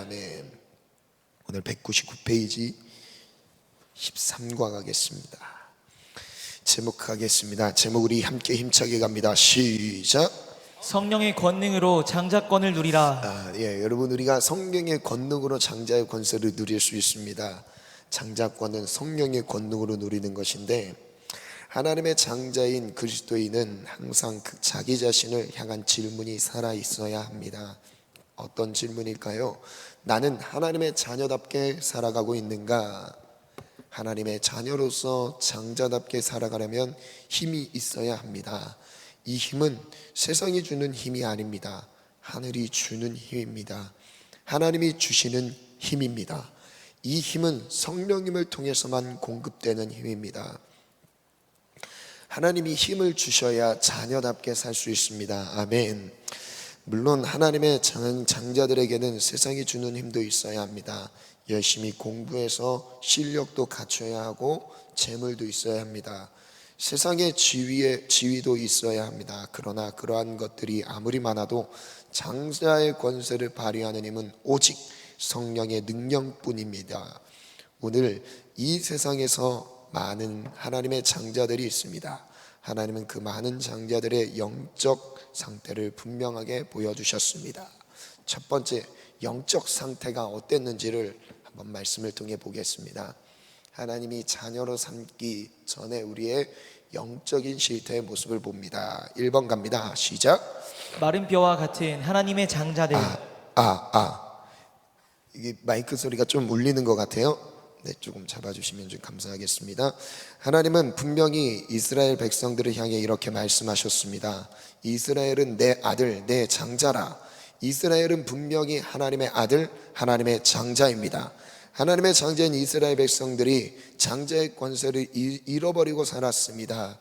아멘. 오늘 199페이지 13과 가겠습니다. 제목 하겠습니다. 제목 우리 함께 힘차게 갑니다. 시작. 성령의 권능으로 장자권을 누리라. 여러분, 우리가 성령의 권능으로 장자의 권세를 누릴 수 있습니다. 장자권은 성령의 권능으로 누리는 것인데, 하나님의 장자인 그리스도인은 항상 자기 자신을 향한 질문이 살아 있어야 합니다. 어떤 질문일까요? 나는 하나님의 자녀답게 살아가고 있는가? 하나님의 자녀로서 장자답게 살아가려면 힘이 있어야 합니다. 이 힘은 세상이 주는 힘이 아닙니다. 하늘이 주는 힘입니다. 하나님이 주시는 힘입니다. 이 힘은 성령님을 통해서만 공급되는 힘입니다. 하나님이 힘을 주셔야 자녀답게 살 수 있습니다. 아멘. 물론 하나님의 장자들에게는 세상이 주는 힘도 있어야 합니다. 열심히 공부해서 실력도 갖춰야 하고 재물도 있어야 합니다. 세상의 지위도 있어야 합니다. 그러나 그러한 것들이 아무리 많아도 장자의 권세를 발휘하는 힘은 오직 성령의 능력뿐입니다. 오늘 이 세상에서 많은 하나님의 장자들이 있습니다. 하나님은 그 많은 장자들의 영적 상태를 분명하게 보여주셨습니다. 첫 번째, 영적 상태가 어땠는지를 한번 말씀을 통해 보겠습니다. 하나님이 자녀로 삼기 전에 우리의 영적인 실태의 모습을 봅니다. 1번 갑니다. 시작. 마른 뼈와 같은 하나님의 장자들. 이게 마이크 소리가 좀 울리는 것 같아요. 네, 조금 잡아주시면 좀 감사하겠습니다. 하나님은 분명히 이스라엘 백성들을 향해 이렇게 말씀하셨습니다. 이스라엘은 내 아들, 내 장자라. 이스라엘은 분명히 하나님의 아들, 하나님의 장자입니다. 하나님의 장자인 이스라엘 백성들이 장자의 권세를 잃어버리고 살았습니다.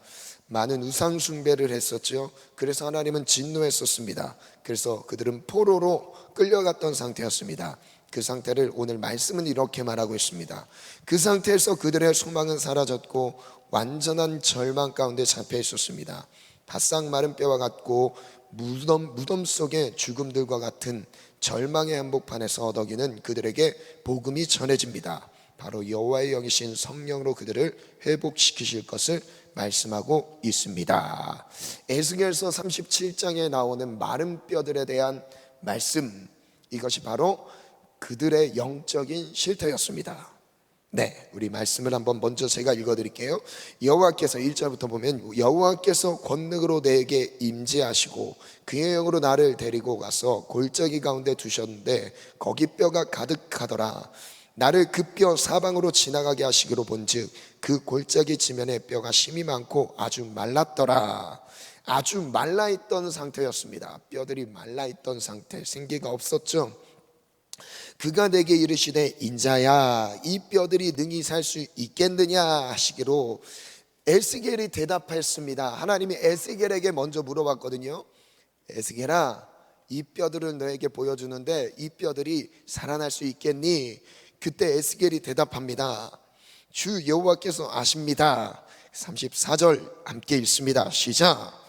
많은 우상 숭배를 했었죠. 그래서 하나님은 진노했었습니다. 그래서 그들은 포로로 끌려갔던 상태였습니다. 그 상태를 오늘 말씀은 이렇게 말하고 있습니다. 그 상태에서 그들의 소망은 사라졌고 완전한 절망 가운데 잡혀 있었습니다. 바싹 마른 뼈와 같고 무덤 속의 죽음들과 같은 절망의 한복판에서 어덕이는 그들에게 복음이 전해집니다. 바로 여호와의 영이신 성령으로 그들을 회복시키실 것을 말씀하고 있습니다. 에스겔서 37장에 나오는 마른 뼈들에 대한 말씀, 이것이 바로 그들의 영적인 실태였습니다. 네, 우리 말씀을 한번 먼저 제가 읽어드릴게요. 여호와께서 1절부터 보면, 여호와께서 권능으로 내게 임재하시고 그의 영으로 나를 데리고 가서 골짜기 가운데 두셨는데 거기 뼈가 가득하더라. 나를 그 뼈 사방으로 지나가게 하시기로 본즉 그 골짜기 지면에 뼈가 심이 많고 아주 말랐더라. 아주 말라있던 상태였습니다. 뼈들이 말라있던 상태, 생기가 없었죠. 그가 내게 이르시되 인자야, 이 뼈들이 능히 살 수 있겠느냐 하시기로 에스겔이 대답했습니다. 하나님이 에스겔에게 먼저 물어봤거든요. 에스겔아, 이 뼈들을 너에게 보여주는데 이 뼈들이 살아날 수 있겠니? 그때 에스겔이 대답합니다. 주 여호와께서 아십니다. 34절 함께 읽습니다. 시작.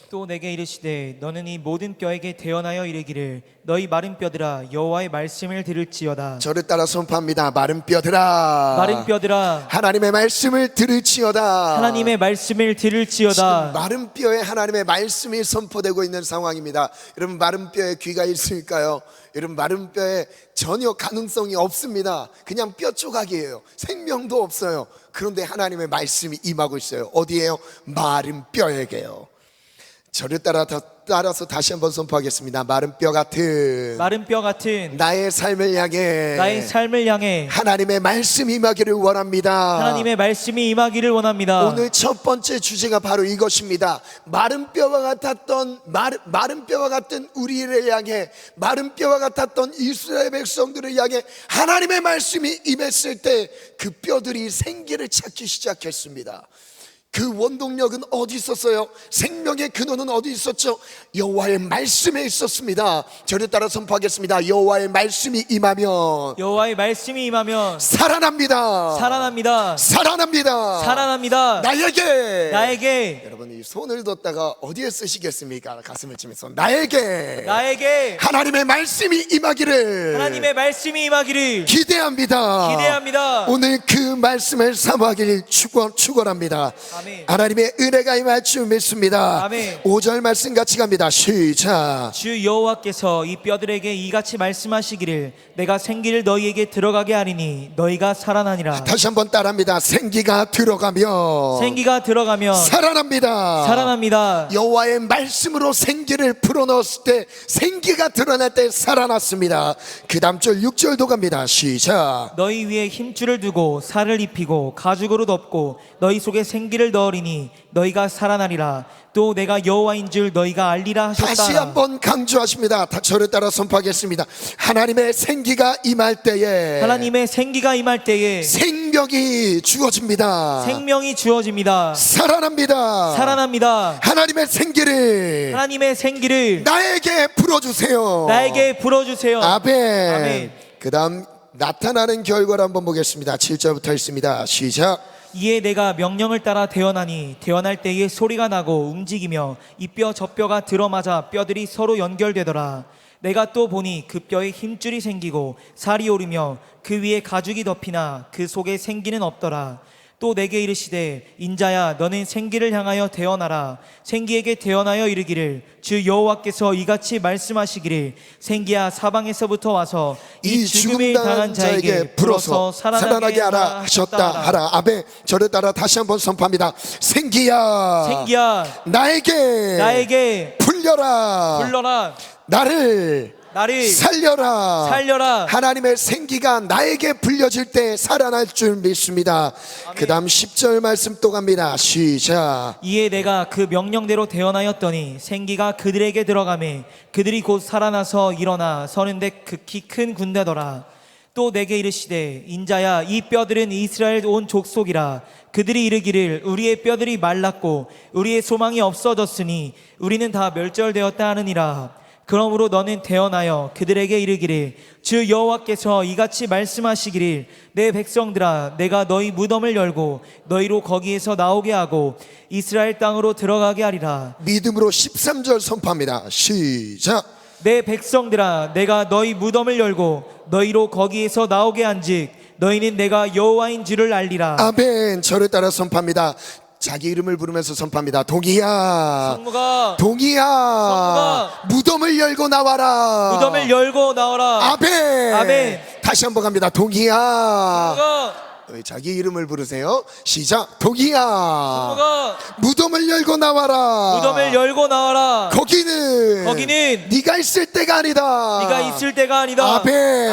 또 내게 이르시되 너는 이 모든 뼈에게 대언하여 이르기를 너희 마른 뼈들아 여호와의 말씀을 들을지어다. 저를 따라 선포합니다. 마른 뼈들아, 마른 뼈들아 하나님의 말씀을 들을지어다. 하나님의 말씀을 들을지어다. 지금 마른 뼈에 하나님의 말씀이 선포되고 있는 상황입니다. 여러분, 마른 뼈에 귀가 있을까요? 여러분, 마른 뼈에 전혀 가능성이 없습니다. 그냥 뼈 조각이에요. 생명도 없어요. 그런데 하나님의 말씀이 임하고 있어요. 어디에요? 마른 뼈에게요. 저를 따라서 다시 한번 선포하겠습니다. 마른 뼈 같은 나의 삶을 향해 하나님의 말씀이 임하기를 원합니다. 하나님의 말씀이 임하기를 원합니다. 오늘 첫 번째 주제가 바로 이것입니다. 마른 뼈와 같았던 마른 뼈와 같은 우리를 향해, 마른 뼈와 같았던 이스라엘 백성들을 향해 하나님의 말씀이 임했을 때 그 뼈들이 생기를 찾기 시작했습니다. 그 원동력은 어디 있었어요? 생명의 근원은 어디 있었죠? 여호와의 말씀에 있었습니다. 저를 따라 선포하겠습니다. 여호와의 말씀이 임하면 여호와의 말씀이 임하면 살아납니다. 살아납니다. 살아납니다. 살아납니다. 나에게. 나에게 여러분 이 손을 뒀다가 어디에 쓰시겠습니까? 가슴을 치면서 나에게 하나님의 말씀이 임하기를 하나님의 말씀이 임하기를 기대합니다. 오늘 그 말씀을 사모하길 축원합니다. 아멘. 하나님의 은혜가 임할 줄 믿습니다. 아멘. 5절 말씀 같이 갑니다. 시작. 주 여호와께서 이 뼈들에게 이같이 말씀하시기를 내가 생기를 너희에게 들어가게 하리니 너희가 살아나니라. 다시 한번 따라합니다. 생기가 들어가면 살아납니다. 여호와의 말씀으로 생기를 불어넣었을 때 생기가 드러날 때 살아났습니다. 그 다음 절 6절도 갑니다. 시작. 너희 위에 힘줄을 두고 살을 입히고 가죽으로 덮고 너희 속에 생기를 넣으리니 너희가 살아나리라. 또 내가 여호와인 줄 너희가 알리라 하셨다. 다시 한번 강조하십니다. 저를 따라 선포하겠습니다. 하나님의 생기가 임할 때에 생명이 주어집니다. 살아납니다. 하나님의 생기를 나에게 불어주세요. 아멘. 그 다음 나타나는 결과를 한번 보겠습니다. 7절부터 읽습니다. 시작. 이에 내가 명령을 따라 태어나니 태어날 때에 소리가 나고 움직이며 이 뼈 저 뼈가 들어맞아 뼈들이 서로 연결되더라. 내가 또 보니 그 뼈에 힘줄이 생기고 살이 오르며 그 위에 가죽이 덮이나 그 속에 생기는 없더라. 또 내게 이르시되 인자야 너는 생기를 향하여 태어나라. 생기에게 태어나여 이르기를 주 여호와께서 이같이 말씀하시기를 생기야 사방에서부터 와서 이 죽음에 당한 자에게 불어서 살아나게 하라 하셨다 하라. 아멘. 저를 따라 다시 한번 선포합니다. 생기야 나에게 불려라. 나를 살려라. 하나님의 생기가 나에게 불려질 때 살아날 줄 믿습니다. 그 다음 10절 말씀 또 갑니다. 시작. 이에 내가 그 명령대로 태어나였더니 생기가 그들에게 들어가매 그들이 곧 살아나서 일어나 서는데 극히 큰 군대더라. 또 내게 이르시되 인자야 이 뼈들은 이스라엘 온 족속이라. 그들이 이르기를 우리의 뼈들이 말랐고 우리의 소망이 없어졌으니 우리는 다 멸절되었다 하느니라. 그러므로 너는 태어나여 그들에게 이르기를 주 여호와께서 이같이 말씀하시기를 내 백성들아 내가 너희 무덤을 열고 너희로 거기에서 나오게 하고 이스라엘 땅으로 들어가게 하리라. 믿음으로 13절 선포합니다. 시작. 내 백성들아 내가 너희 무덤을 열고 너희로 거기에서 나오게 한즉 너희는 내가 여호와인 줄을 알리라. 아멘. 저를 따라 선포합니다. 자기 이름을 부르면서 선포합니다. 동이야 무덤을 열고 나와라. 아멘. 다시 한번 갑니다. 동이야 자기 이름을 부르세요. 시작. 동이야 무덤을 열고 나와라. 거기는 네가 있을 때가 아니다.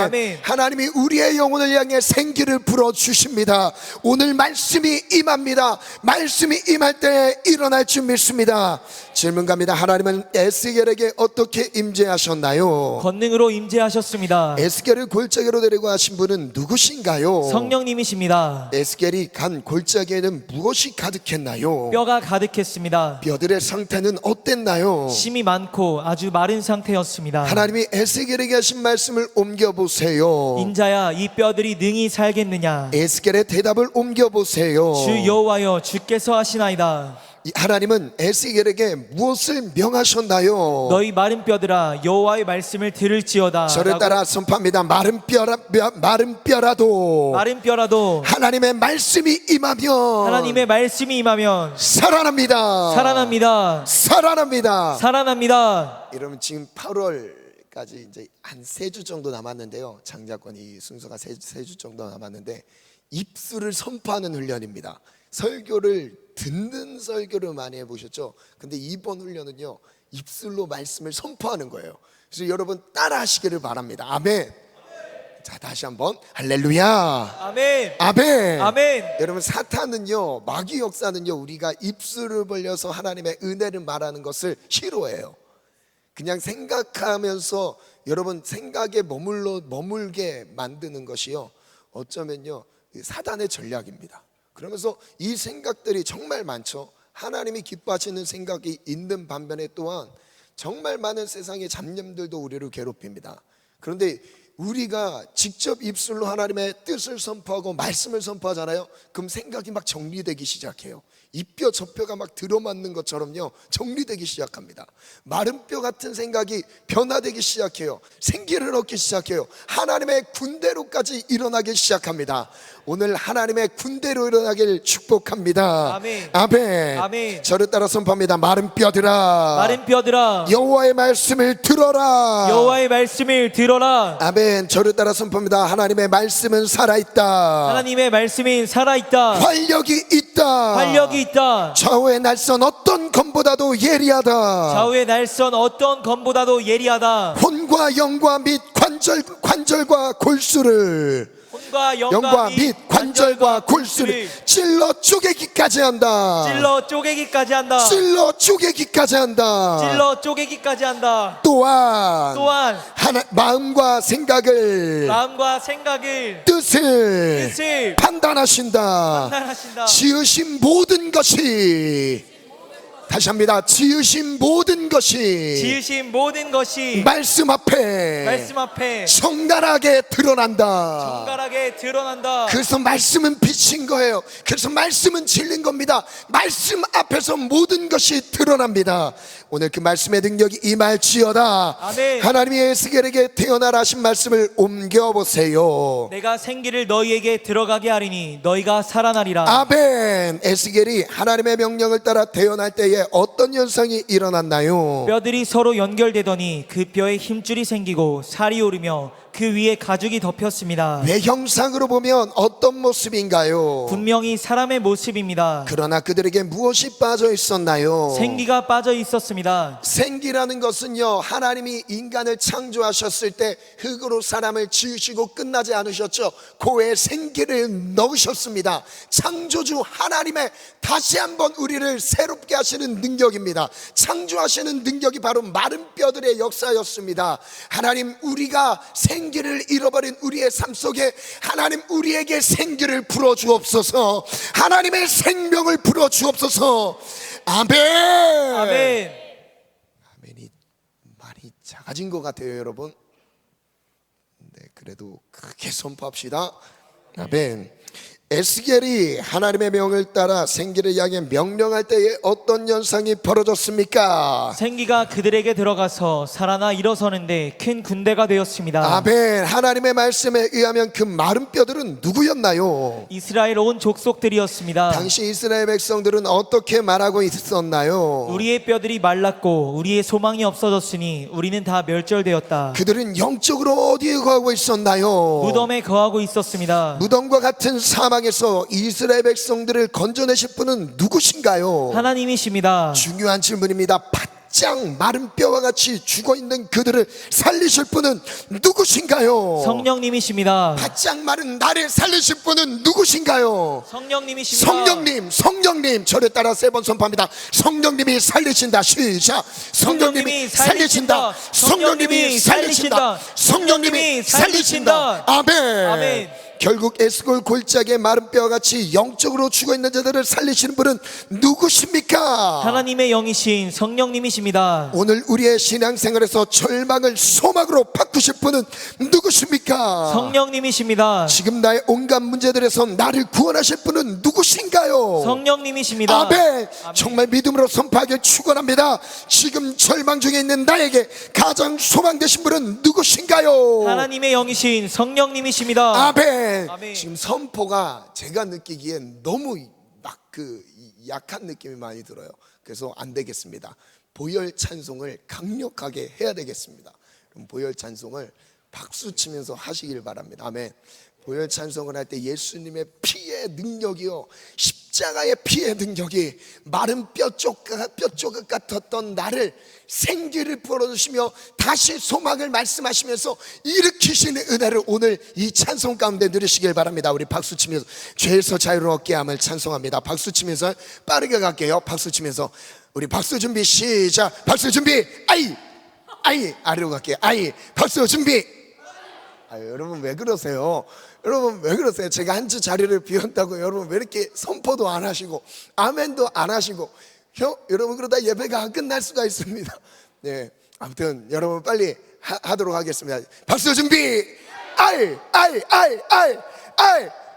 아멘. 하나님이 우리의 영혼을 향해 생기를 불어주십니다. 오늘 말씀이 임합니다. 말씀이 임할 때 일어날 줄 믿습니다. 질문 갑니다. 하나님은 에스겔에게 어떻게 임재하셨나요? 권능으로 임재하셨습니다. 에스겔을 골짜기로 데리고 가신 분은 누구신가요? 성령님이십니다. 에스겔이 간 골짜기에는 무엇이 가득했나요? 뼈가 가득했습니다. 뼈들의 상태는 어땠나요? 심이 많고 아주 마른 상태였습니다. 하나님이 에스겔에게 하신 말씀을 옮겨보세요. 인자야 이 뼈들이 능히 살겠느냐? 에스겔의 대답을 옮겨보세요. 주 여호와여 주께서 하시나이다. 하나님은 에스겔에게 무엇을 명하셨나요? 너희 마른 뼈들아 여호와의 말씀을 들을지어다. 저를 따라 선포합니다. 마른 뼈라도 하나님의 말씀이 임하면 살아납니다. 여러분 지금 8월까지 이제 한 3주 정도 남았는데요. 장자권이 순서가 3주 정도 남았는데 입술을 선포하는 훈련입니다. 설교를 듣는 설교를 많이 해보셨죠? 근데 이번 훈련은요 입술로 말씀을 선포하는 거예요. 그래서 여러분 따라 하시기를 바랍니다. 아멘. 자 다시 한번 할렐루야. 아멘. 여러분 사탄은요 마귀 역사는요 우리가 입술을 벌려서 하나님의 은혜를 말하는 것을 싫어해요. 그냥 생각하면서 여러분 생각에 머물게 만드는 것이요 어쩌면요 사단의 전략입니다. 그러면서 이 생각들이 정말 많죠. 하나님이 기뻐하시는 생각이 있는 반면에 또한 정말 많은 세상의 잡념들도 우리를 괴롭힙니다. 그런데 우리가 직접 입술로 하나님의 뜻을 선포하고 말씀을 선포하잖아요. 그럼 생각이 막 정리되기 시작해요. 이 뼈 저 뼈가 막 들어맞는 것처럼요, 정리되기 시작합니다. 마른 뼈 같은 생각이 변화되기 시작해요. 생기를 얻기 시작해요. 하나님의 군대로까지 일어나기 시작합니다. 오늘 하나님의 군대로 일어나길 축복합니다. 아멘. 아멘. 아멘. 저를 따라 선포합니다. 마른 뼈들아, 마른 뼈들아, 여호와의 말씀을 들어라. 여호와의 말씀을 들어라. 아멘. 저를 따라 선포합니다. 하나님의 말씀은 살아있다. 하나님의 말씀이 살아있다. 활력이 있다. 활력이 있다. 좌우의 날선 어떤 검보다도 예리하다. 좌우의 날선 어떤 검보다도 예리하다. 혼과 영과 및 관절과 골수를, 혼과 영과 및 관절과 골수를 찔러 쪼개기까지 한다. 찔러 쪼개기까지 한다. 찔러 쪼개기까지 한다. 찔러 쪼개기까지 한다. 또한 마음과 생각을, 마음과 생각을, 뜻을 판단하신다. 판단하신다. 지으신 모든 것이, 다시 합니다. 지으신 모든 것이 지으신 모든 것이 말씀 앞에 정갈하게 정갈하게 드러난다. 드러난다. 그래서 말씀은 빛인 거예요. 그래서 말씀은 진리인 겁니다. 말씀 앞에서 모든 것이 드러납니다. 오늘 그 말씀의 능력이 임할지어다. 아멘. 하나님이 에스겔에게 태어나라 하신 말씀을 옮겨보세요. 내가 생기를 너희에게 들어가게 하리니 너희가 살아나리라. 아멘. 에스겔이 하나님의 명령을 따라 태어날 때에 어떤 현상이 일어났나요? 뼈들이 서로 연결되더니 그 뼈에 힘줄이 생기고 살이 오르며 그 위에 가죽이 덮였습니다. 외형상으로 보면 어떤 모습인가요? 분명히 사람의 모습입니다. 그러나 그들에게 무엇이 빠져 있었나요? 생기가 빠져 있었습니다. 생기라는 것은요, 하나님이 인간을 창조하셨을 때 흙으로 사람을 지으시고 끝나지 않으셨죠. 고에 생기를 넣으셨습니다. 창조주 하나님의 다시 한번 우리를 새롭게 하시는 능력입니다. 창조하시는 능력이 바로 마른 뼈들의 역사였습니다. 하나님, 우리가 생기를 잃어버린 우리의 삶 속에 하나님 우리에게 생기를 불어주옵소서. 하나님의 생명을 불어주옵소서. 아멘. 아멘. 아멘이 많이 작아진 것 같아요, 여러분. 네, 그래도 크게 선포합시다. 아멘. 에스겔이 하나님의 명을 따라 생기를 향해 명령할 때에 어떤 현상이 벌어졌습니까? 생기가 그들에게 들어가서 살아나 일어서는데 큰 군대가 되었습니다. 아멘. 하나님의 말씀에 의하면 그 마른 뼈들은 누구였나요? 이스라엘 온 족속들이었습니다. 당시 이스라엘 백성들은 어떻게 말하고 있었나요? 우리의 뼈들이 말랐고 우리의 소망이 없어졌으니 우리는 다 멸절되었다. 그들은 영적으로 어디에 거하고 있었나요? 무덤에 거하고 있었습니다. 무덤과 같은 사망에서 이스라엘 백성들을 건져내실 분은 누구신가요? 하나님이십니다. 중요한 질문입니다. 바짝 마른 뼈와 같이 죽어있는 그들을 살리실 분은 누구신가요? 성령님이십니다. 바짝 마른 나를 살리실 분은 누구신가요? 성령님이십니다. 성령님. 저를 따라 세 번 선포합니다. 성령님이 살리신다. 시작. 성령님이 살리신다. 성령님이 살리신다. 성령님이 살리신다. 아멘. 결국 에스겔 골짜기의 마른 뼈같이 영적으로 죽어있는 자들을 살리시는 분은 누구십니까? 하나님의 영이신 성령님이십니다. 오늘 우리의 신앙생활에서 절망을 소망으로 바꾸실 분은 누구십니까? 성령님이십니다. 지금 나의 온갖 문제들에서 나를 구원하실 분은 누구신가요? 성령님이십니다. 아멘. 정말 믿음으로 선포하길 축원합니다. 지금 절망 중에 있는 나에게 가장 소망 되신 분은 누구신가요? 하나님의 영이신 성령님이십니다. 아멘. 아멘. 지금 선포가 제가 느끼기엔 너무 막 약한 느낌이 많이 들어요. 그래서 안 되겠습니다. 보혈 찬송을 강력하게 해야 되겠습니다. 그럼 보혈 찬송을 박수 치면서 하시길 바랍니다. 아멘. 보혈 찬송을 할 때 예수님의 피의 능력이요, 십자가의 피의 능력이 마른 뼈 조각 같았던 나를 생기를 불어주시며 다시 소망을 말씀하시면서 일으키시는 은혜를 오늘 이 찬송 가운데 누리시길 바랍니다. 우리 박수 치면서 죄에서 자유를 얻게 함을 찬송합니다. 박수 치면서 빠르게 갈게요. 박수 치면서 우리 박수 준비 시작. 박수 준비 아이 아래로 갈게요. 아이 박수 준비 여러분 왜 그러세요? 여러분 왜 그러세요? 제가 한 주 자리를 비웠다고 여러분 왜 이렇게 선포도 안 하시고 아멘도 안 하시고 여러분 그러다 예배가 안 끝날 수가 있습니다. 네, 아무튼 여러분 빨리 하도록 하겠습니다. 박수 준비. 아이.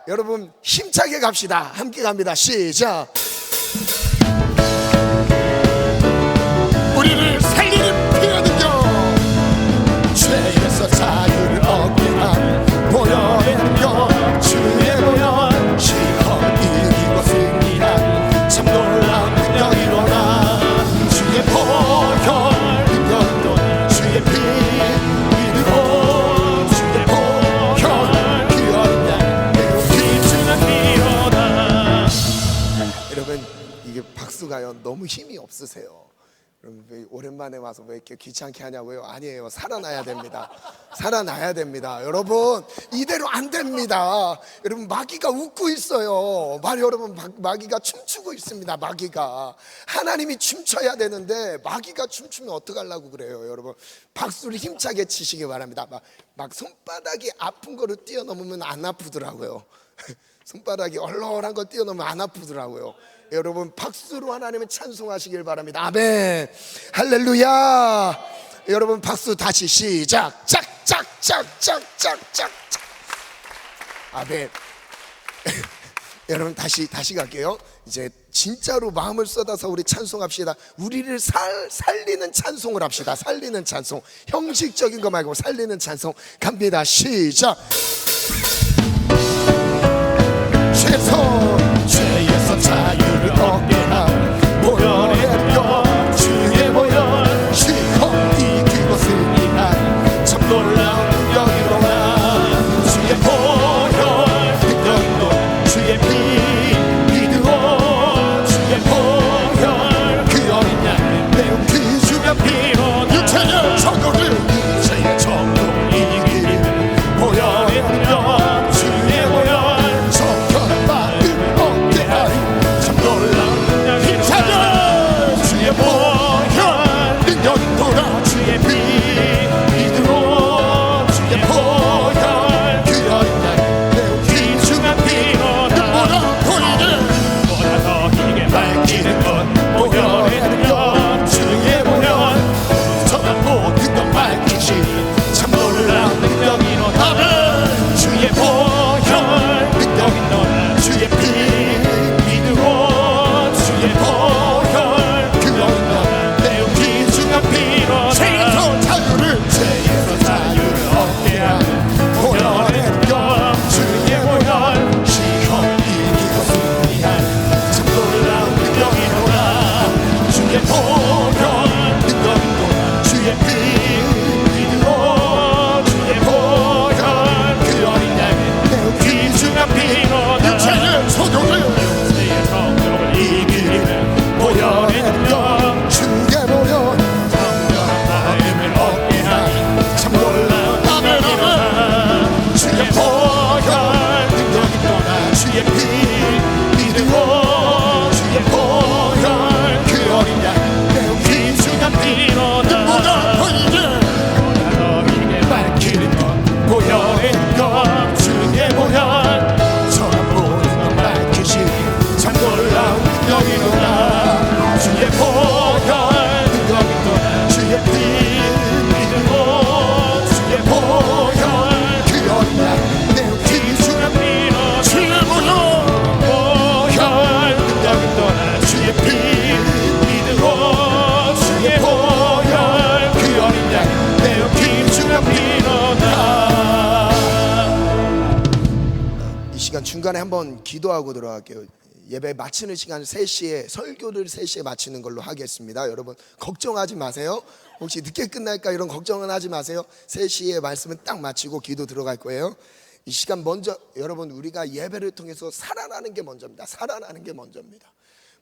여러분 힘차게 갑시다. 함께 갑니다. 시작. 우리를 살리는 피의 능력, 죄에서 자유를 얻게 한 보혈의 능력, 주의 보혈 시험 이기고 승리한 참 놀라운 능력이 일어나. 주의 보혈 능력도 주의 피 믿으고 주의 보혈 그 어린 양 귀중한 피로다. 여러분 이게 박수가요 너무 힘이 없으세요. 여러분 왜 오랜만에 와서 왜 이렇게 귀찮게 하냐고요? 아니에요. 살아나야 됩니다. 살아나야 됩니다. 여러분 이대로 안 됩니다. 여러분 마귀가 웃고 있어요. 여러분 마귀가 춤추고 있습니다. 마귀가 하나님이 춤춰야 되는데 마귀가 춤추면 어떡하려고 그래요. 여러분 박수를 힘차게 치시기 바랍니다. 막 손바닥이 아픈 거를 뛰어넘으면 안 아프더라고요. 손바닥이 얼얼한 거 뛰어넘으면 안 아프더라고요. 여러분 박수로 하나님을 찬송하시길 바랍니다. 아멘. 할렐루야. 여러분 박수 다시 시작. 짝짝짝짝짝짝짝. 아멘. 여러분 다시 갈게요. 이제 진짜로 마음을 쏟아서 우리 찬송합시다. 우리를 살리는 찬송을 합시다. 살리는 찬송. 형식적인 거 말고 살리는 찬송 갑니다. 시작. 죄에서 자유를 얻게 한 보혈의 능력, 주의 보혈 시험 이기고 승리한 참 놀라운 능력이 일어나. 주의 보혈 능력도 주의 피 믿으오. 주의 보혈 그 어린 양 매우 귀중한 피로 육체의 정욕을 이제의 정욕을 이기는 보혈의 능력, 주의 보혈 중간에 한번 기도하고 들어갈게요. 예배 마치는 시간 3시에 설교를 3시에 마치는 걸로 하겠습니다. 여러분 걱정하지 마세요. 혹시 늦게 끝날까 이런 걱정은 하지 마세요. 3시에 말씀은 딱 마치고 기도 들어갈 거예요. 이 시간 먼저 여러분 우리가 예배를 통해서 살아나는 게 먼저입니다. 살아나는 게 먼저입니다.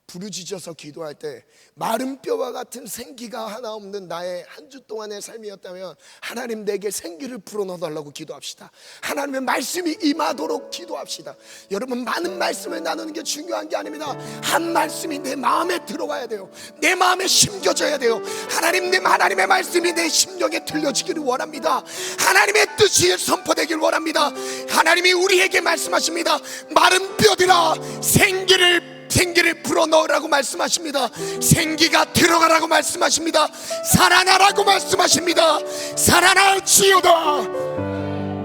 부르짖어서 기도할 때 마른 뼈와 같은 생기가 하나 없는 나의 한 주 동안의 삶이었다면 하나님 내게 생기를 불어넣어달라고 기도합시다. 하나님의 말씀이 임하도록 기도합시다. 여러분, 많은 말씀을 나누는 게 중요한 게 아닙니다. 한 말씀이 내 마음에 들어와야 돼요. 내 마음에 심겨져야 돼요. 하나님의 말씀이 내 심령에 들려지기를 원합니다. 하나님의 뜻이 선포되길 원합니다. 하나님이 우리에게 말씀하십니다. 마른 뼈들아 생기를 불어넣으라고 말씀하십니다. 생기가 들어가라고 말씀하십니다. 살아나라고 말씀하십니다. 살아날지어다.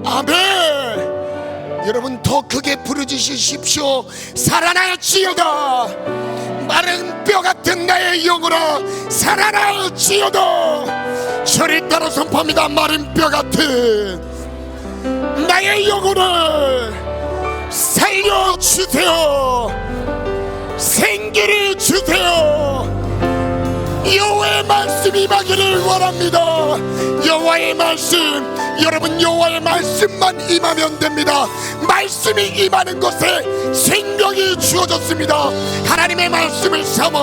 아멘. 여러분, 더 크게 부르짖으십시오. 살아날지어다. 마른 뼈 같은 나의 영혼아, 살아날지어다. 저를 따라 선포합니다. 마른 뼈 같은 나의 영혼을 살려주세요. 생기를 주세요. 여호와의 말씀이 임하기를 원합니다. 여호와의 말씀, 여러분, 여호와의 말씀만 임하면 됩니다. 말씀이 임하는 곳에 생명이 주어졌습니다. 하나님의 말씀을 삼아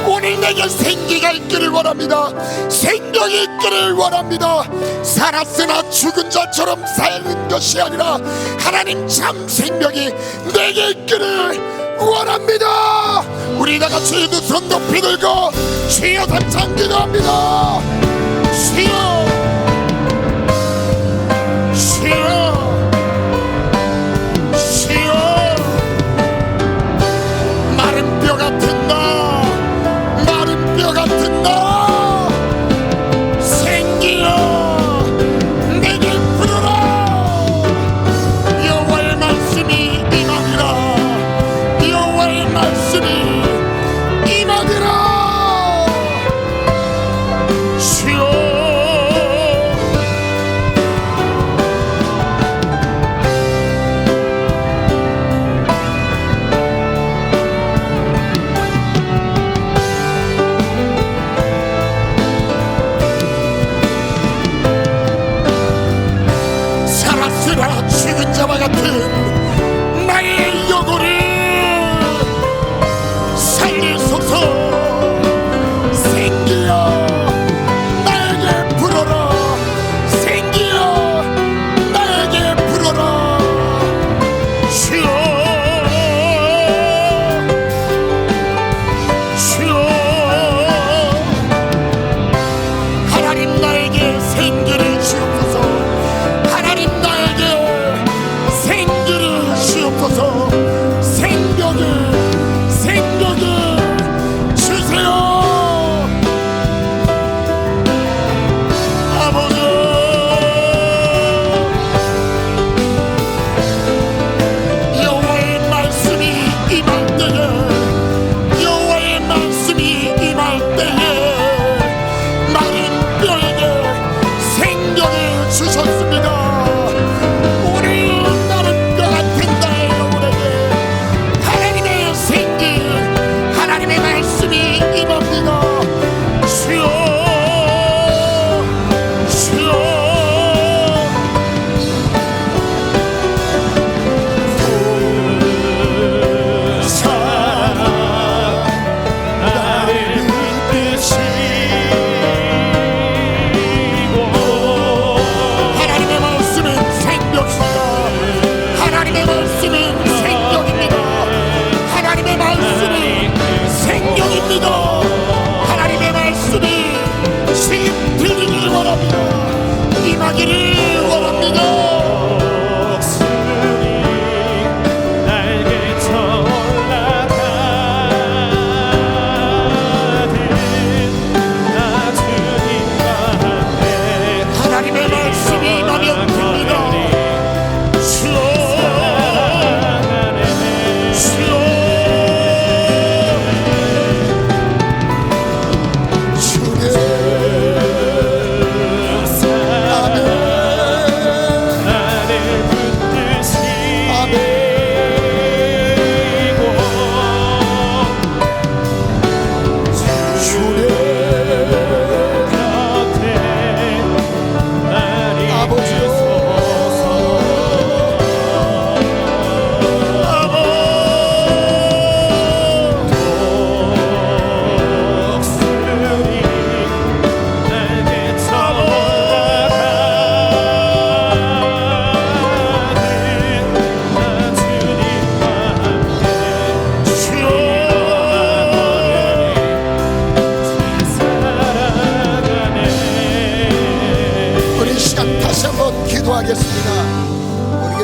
오늘 내게 생기가 있기를 원합니다. 생명이 있기를 원합니다. 살았으나 죽은 자처럼 사는 것이 아니라 하나님 참 생명이 내게 있기를 원합니다. 우리 다 같이 두 손 높이 들고 주여 단창 기도합니다. 주여, 주여, 주여. 마른 뼈 같은 나, 마른 뼈 같은 나, 생기여 내게 부르라. 여호와의 말씀이 임하리라. 여호와의 말씀이 임하리라. 주여, 살았으나 죽은 자와 같은 나의 영혼을 살리소서. 생기여 나에게 불어라. 생기여 나에게 불어라. 주여, 주여. 하나님 나에게 생기를 주옵소서. 하나님 나에게 생기를 주옵소서.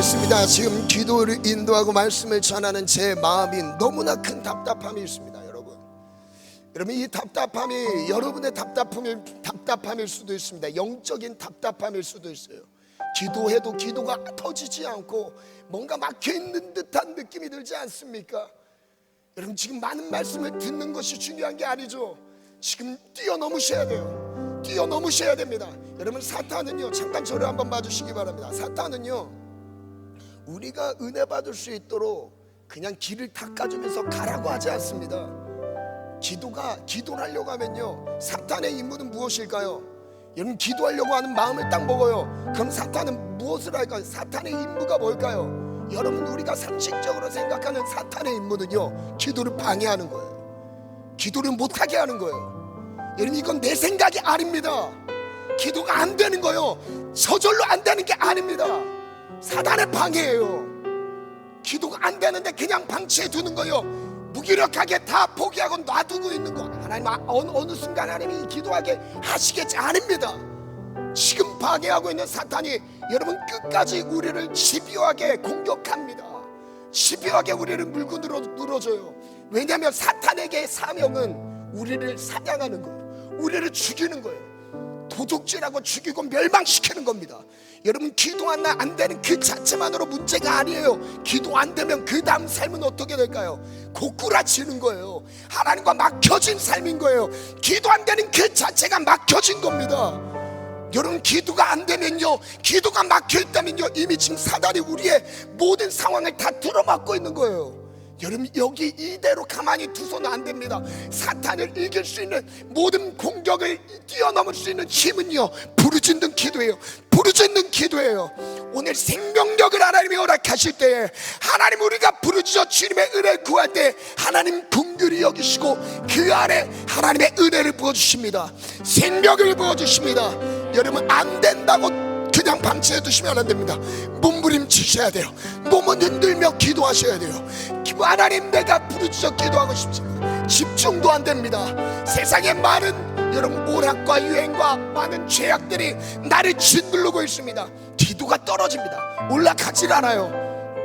기도하겠습니다. 지금 기도를 인도하고 말씀을 전하는 제 마음이 너무나 큰 답답함이 있습니다. 여러분 이 답답함이 여러분의 답답함일 수도 있습니다. 영적인 답답함일 수도 있어요. 기도해도 기도가 터지지 않고 뭔가 막혀있는 듯한 느낌이 들지 않습니까? 여러분 지금 많은 말씀을 듣는 것이 중요한 게 아니죠. 지금 뛰어넘으셔야 돼요. 뛰어넘으셔야 됩니다. 여러분 사탄은요, 잠깐 저를 한번 봐주시기 바랍니다. 사탄은요, 우리가 은혜 받을 수 있도록 그냥 길을 닦아주면서 가라고 하지 않습니다. 기도를 하려고 하면요, 사탄의 임무는 무엇일까요? 여러분 기도하려고 하는 마음을 딱 먹어요. 그럼 사탄은 무엇을 할까요? 사탄의 임무가 뭘까요? 여러분 우리가 상식적으로 생각하는 사탄의 임무는요, 기도를 방해하는 거예요. 기도를 못하게 하는 거예요. 여러분 이건 내 생각이 아닙니다. 기도가 안 되는 거예요. 저절로 안 되는 게 아닙니다. 사탄의 방해예요. 기도가 안 되는데 그냥 방치해 두는 거예요. 무기력하게 다 포기하고 놔두고 있는 거. 하나님 어느 순간 하나님이 기도하게 하시겠지? 아닙니다. 지금 방해하고 있는 사탄이 여러분 끝까지 우리를 집요하게 공격합니다. 집요하게 우리를 물고 늘어져요. 왜냐하면 사탄에게 사명은 우리를 사냥하는 거예요. 우리를 죽이는 거예요. 도둑질하고 죽이고 멸망시키는 겁니다. 여러분 기도 안 되는 그 자체만으로 문제가 아니에요. 기도 안 되면 그 다음 삶은 어떻게 될까요? 고꾸라지는 거예요. 하나님과 막혀진 삶인 거예요. 기도 안 되는 그 자체가 막혀진 겁니다. 여러분 기도가 안 되면요, 기도가 막혀 있다면요, 이미 지금 사단이 우리의 모든 상황을 다 들어막고 있는 거예요. 여러분 여기 이대로 가만히 두서는 안 됩니다. 사탄을 이길 수 있는 모든 공격을 뛰어넘을 수 있는 힘은요, 부르짖는 기도예요. 부르짖는 기도예요. 오늘 생명력을 하나님이 허락하실 때에, 하나님 우리가 부르짖어 주님의 은혜를 구할 때 하나님 긍휼히 여기시고 그 안에 하나님의 은혜를 부어주십니다. 생명을 부어주십니다. 여러분 안 된다고 그냥 방치해 두시면 안 됩니다. 몸부림치셔야 돼요. 몸은 흔들며 기도하셔야 돼요. 하나님 내가 부르짖어 기도하고 싶습니다. 집중도 안 됩니다. 세상에 많은 여러분 오락과 유행과 많은 죄악들이 나를 짓누르고 있습니다. 기도가 떨어집니다. 올라가질 않아요.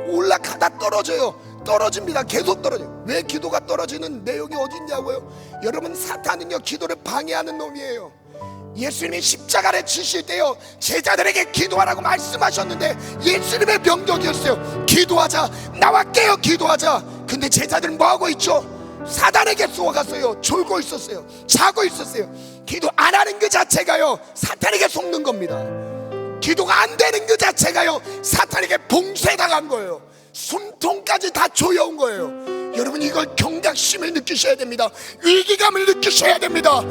올라가다 떨어져요. 떨어집니다. 계속 떨어져요. 왜 기도가 떨어지는 내용이 어디 있냐고요? 여러분 사탄은요, 기도를 방해하는 놈이에요. 예수님이 십자가를 지실 때요, 제자들에게 기도하라고 말씀하셨는데 예수님의 명령이었어요. 기도하자, 나와 깨어 기도하자. 근데 제자들은 뭐하고 있죠? 사단에게 쏘아갔어요. 졸고 있었어요. 자고 있었어요. 기도 안 하는 그 자체가요, 사탄에게 속는 겁니다. 기도가 안 되는 그 자체가요, 사탄에게 봉쇄당한 거예요. 숨통까지 다 조여온 거예요. 여러분 이걸 경각심을 느끼셔야 됩니다. 위기감을 느끼셔야 됩니다.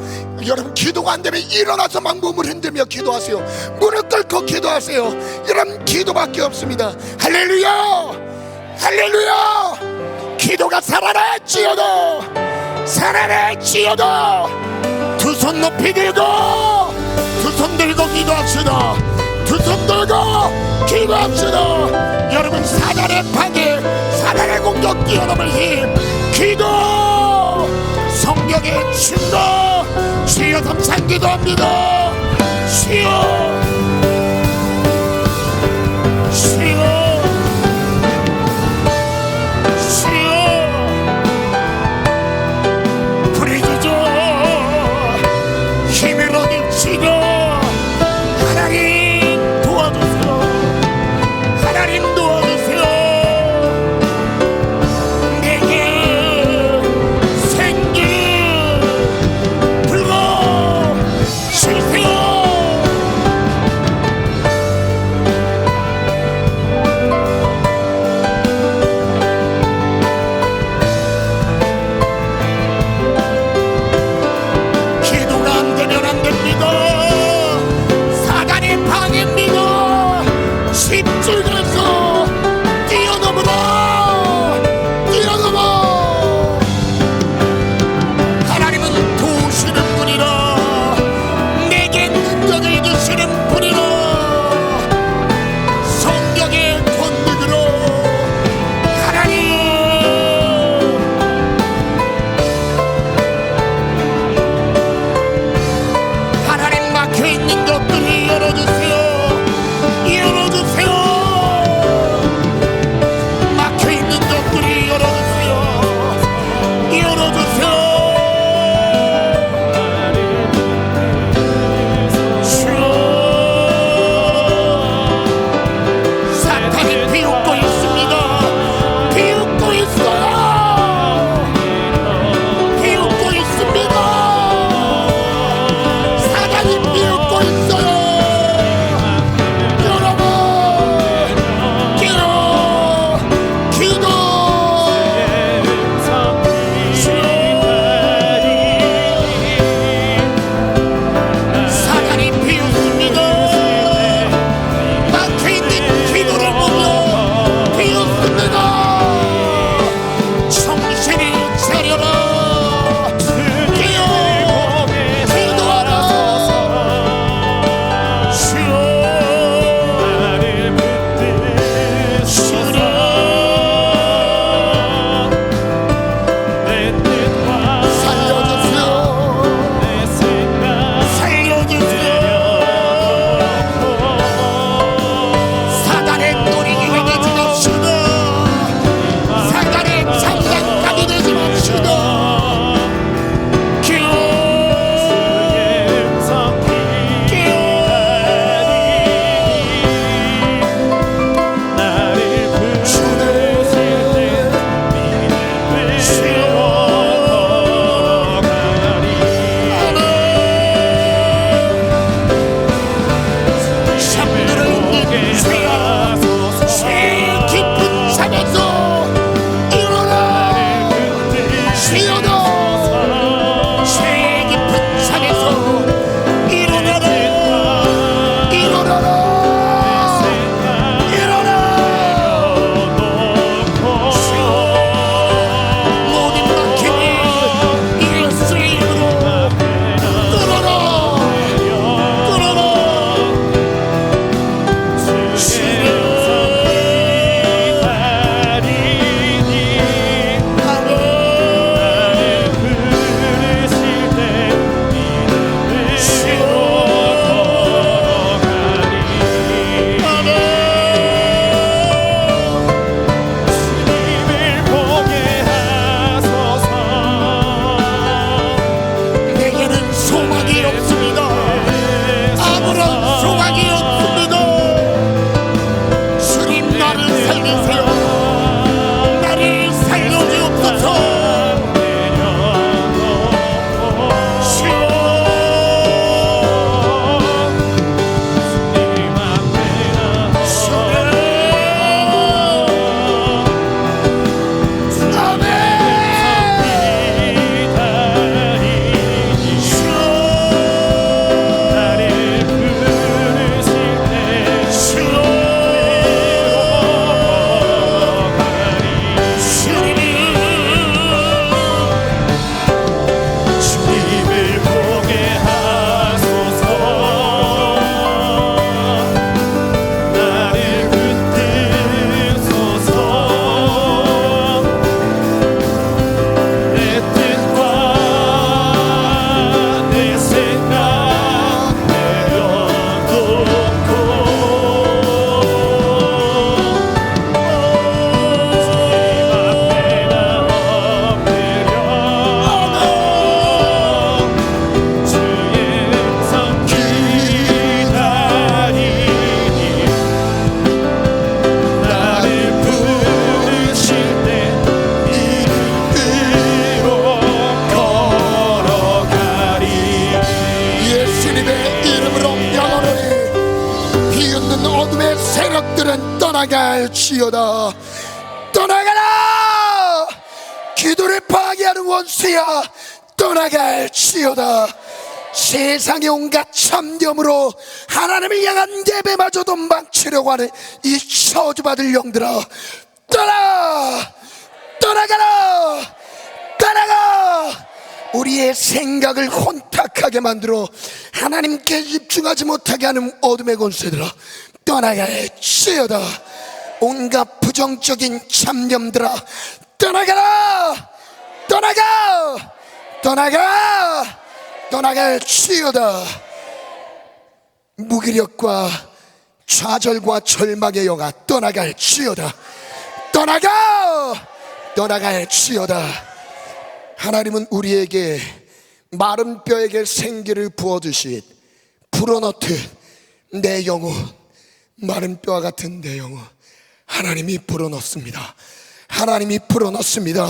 여러분 기도가 안 되면 일어나서 막 몸을 흔들며 기도하세요. 무릎 꿇고 기도하세요. 여러분 기도밖에 없습니다. 할렐루야, 할렐루야. 기도가 살아날지어도, 살아날지어도 두 손 높이 들고, 두 손 들고 기도합시다. 두 손 들고 기도합시다. 여러분 사단의 방해, 사단의 공격 뛰어넘을 힘, 기도, 성령의 충동. 주여 감사 기도합니다. 주여, 주여, 주여. 부르짖어 힘을 얻을지도. 하나님 도와주세요. 하나님 도와주세요. 내게 생기 불고 주세요. 비웃고 있습니다. 비웃고 있어요. 비웃고 있습니다. 사단이 비웃고 있어요. 여러분 기도 사단이 비웃습니다. 막혀있는 기도를 보며 비웃습니다. 정신을 차려라. 깨어 기도하라. 주여 주여 사단의 놀이기가 되지 맙시다. 사단의 장난감이 되지 맙시다. 기도 깊은 잠에서 일어나. 쉬어도 죄 깊은 잠에서 일어나라. 일어나라. 일어나. 모든 막힘이 예수의 이름으로 끊어라. 끊어라. 내게는 소망이 없습니다. 아무런 소망이 없습니다. 주님 나를 살리세요. 나를 살려주옵소서. 예수님의 이름으로 영원히 비웃는 어둠의 세력들은 떠나갈지어다. 떠나가라. 기도를 파괴하는 원수야, 떠나갈지어다. 세상의 온갖 참념으로 하나님을 향한 예배마저도 망치려고 하는 이 저주받을 영들아, 떠나가라. 떠나가. 우리의 생각을 혼탁하게 만들어 하나님께 집중하지 못하게 하는 어둠의 권세들아, 떠나갈지어다. 온갖 부정적인 참념들아, 떠나가라. 떠나갈지어다. 무기력과 좌절과 절망의 영아, 떠나갈지어다. 떠나갈지어다. 하나님은 우리에게 마른 뼈에게 생기를 부어주신 불어넣듯 내 영혼, 마른 뼈와 같은 내 영혼, 하나님이 불어넣습니다. 하나님이 불어넣습니다.